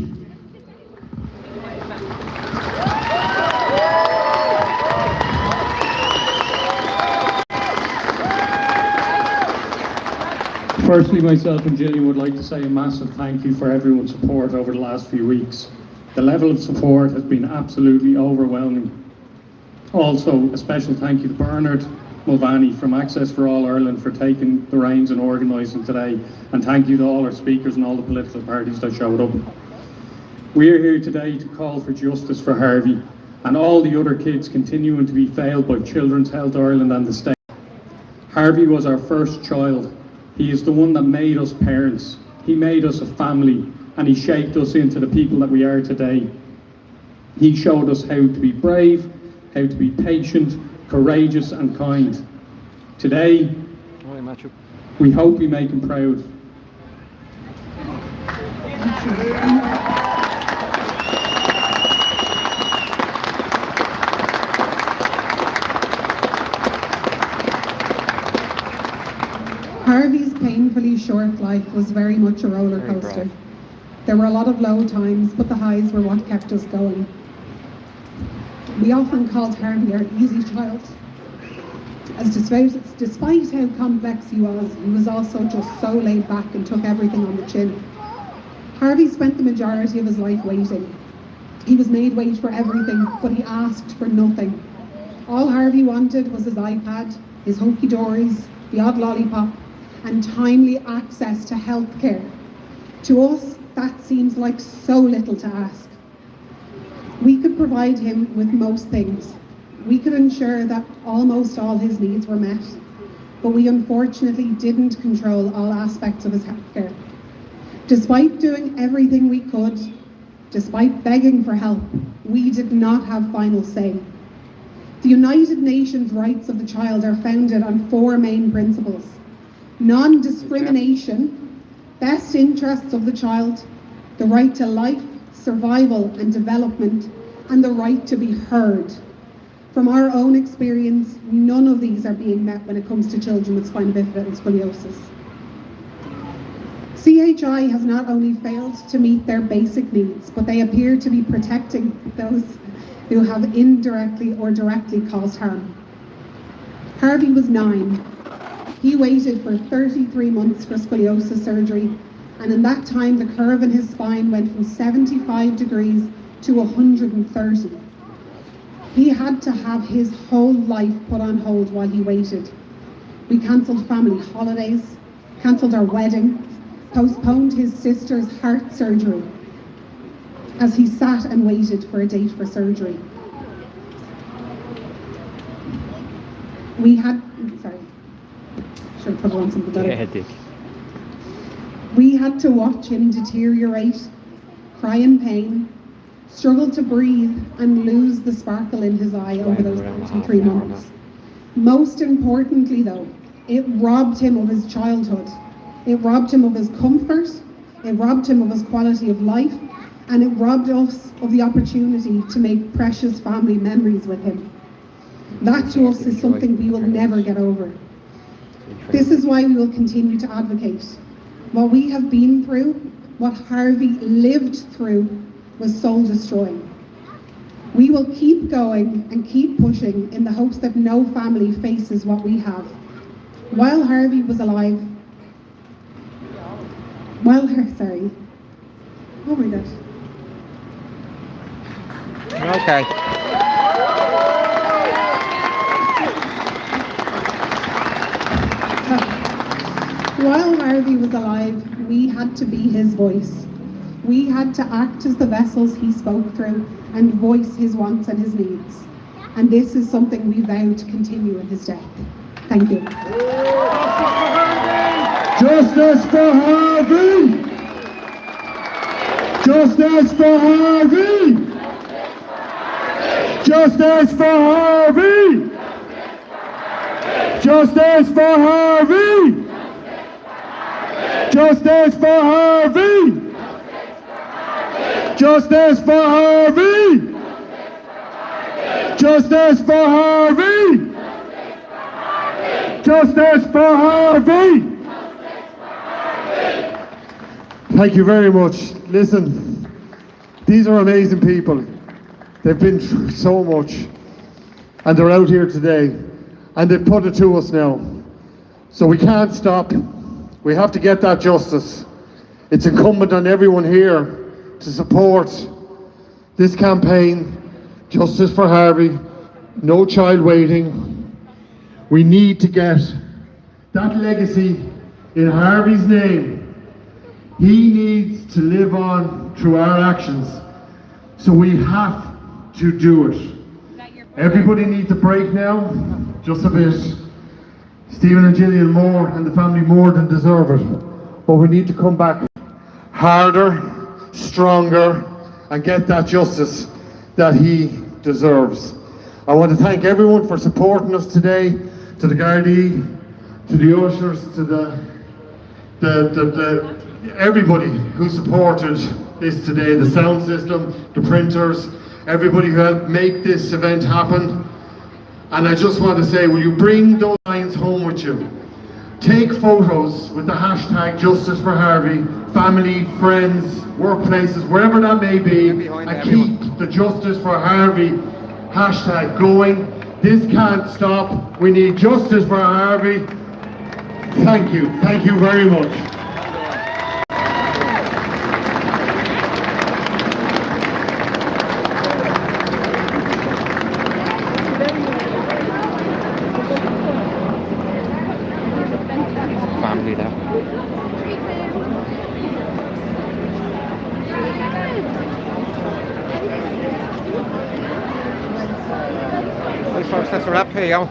Firstly, myself and Gillian would like to say a massive thank you for everyone's support over the last few weeks. The level of support has been absolutely overwhelming. Also, a special thank you to Bernard Mulvaney from Access for All Ireland for taking the reins and organising today, and thank you to all our speakers and all the political parties that showed up. We are here today to call for justice for Harvey and all the other kids continuing to be failed by Children's Health Ireland and the state. Harvey was our first child. He is the one that made us parents. He made us a family, and he shaped us into the people that we are today. He showed us how to be brave, how to be patient, courageous and kind. Today, we hope we make him proud. Harvey's painfully short life was very much a roller coaster. There were a lot of low times, but the highs were what kept us going. We often called Harvey our easy child. as despite how complex he was also just so laid back and took everything on the chin. Harvey spent the majority of his life waiting. He was made wait for everything, but he asked for nothing. All Harvey wanted was his iPad, his hunky-dories, the odd lollipop, and timely access to healthcare. To us, that seems like so little to ask. We could provide him with most things. We could ensure that almost all his needs were met, but we unfortunately didn't control all aspects of his healthcare. Despite doing everything we could, despite begging for help, we did not have final say. The United Nations rights of the child are founded on 4 main principles: non-discrimination, best interests of the child, the right to life, survival and development, and the right to be heard. From our own experience, none of these are being met when it comes to children with spina bifida and scoliosis. CHI has not only failed to meet their basic needs, but they appear to be protecting those who have indirectly or directly caused harm. Harvey was 9. He waited for 33 months for scoliosis surgery, and in that time the curve in his spine went from 75 degrees to 130. He had to have his whole life put on hold while he waited. We cancelled family holidays, cancelled our wedding, postponed his sister's heart surgery as he sat and waited for a date for surgery. We had, sorry, should have put on something better. We had to watch him deteriorate, cry in pain, struggle to breathe, and lose the sparkle in his eye over those 33 months. Most importantly though, it robbed him of his childhood. It robbed him of his comfort, it robbed him of his quality of life, and it robbed us of the opportunity to make precious family memories with him. That to us is something we will never get over. This is why we will continue to advocate. What we have been through, what Harvey lived through, was soul destroying. We will keep going and keep pushing in the hopes that no family faces what we have. While Harvey was alive, oh my God. Okay. While Harvey was alive, we had to be his voice. We had to act as the vessels he spoke through and voice his wants and his needs. And this is something we vow to continue in his death. Thank you. Justice for Harvey! Justice for Harvey! Justice for Harvey! Justice for Harvey! Justice for Harvey! Justice for Harvey! Justice for Harvey! Justice for Harvey! Thank you very much. Listen, these are amazing people. They've been through so much, and they're out here today, and they've put it to us now. So we can't stop. We have to get that justice. It's incumbent on everyone here to support this campaign, Justice for Harvey, no child waiting. We need to get that legacy in Harvey's name. He needs to live on through our actions. So we have to do it. Everybody needs a break now, just a bit. Stephen and Gillian more, and the family more than deserve it. But we need to come back harder, stronger, and get that justice that he deserves. I want to thank everyone for supporting us today, to the Gardaí, to the ushers, to the everybody who supported this today, the sound system, the printers, everybody who helped make this event happen. And I just want to say, will you bring those lines home with you? Take photos with the hashtag Justice for Harvey, family, friends, workplaces, wherever that may be, and keep the Justice for Harvey hashtag going. This can't stop. We need justice for Harvey. Thank you very much. Family there. Well, folks, that's a wrap. Here you go.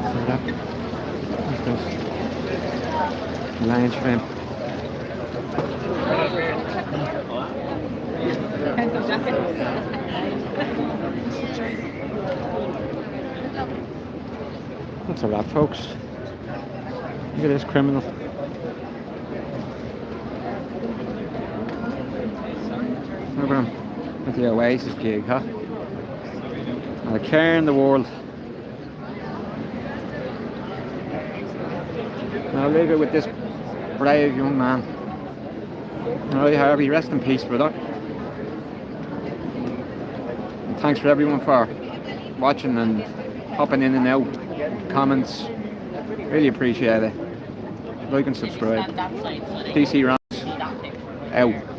That's a wrap. What's this? Lion shrimp. That's a wrap, folks. Look at this criminal. Look at him with the Oasis gig, huh? Not a care in the world. I'll leave it with this brave young man. Alright, Harvey, rest in peace, brother. And thanks for everyone for watching and hopping in and out. Comments, really appreciate it. Like and subscribe. DC Rams out.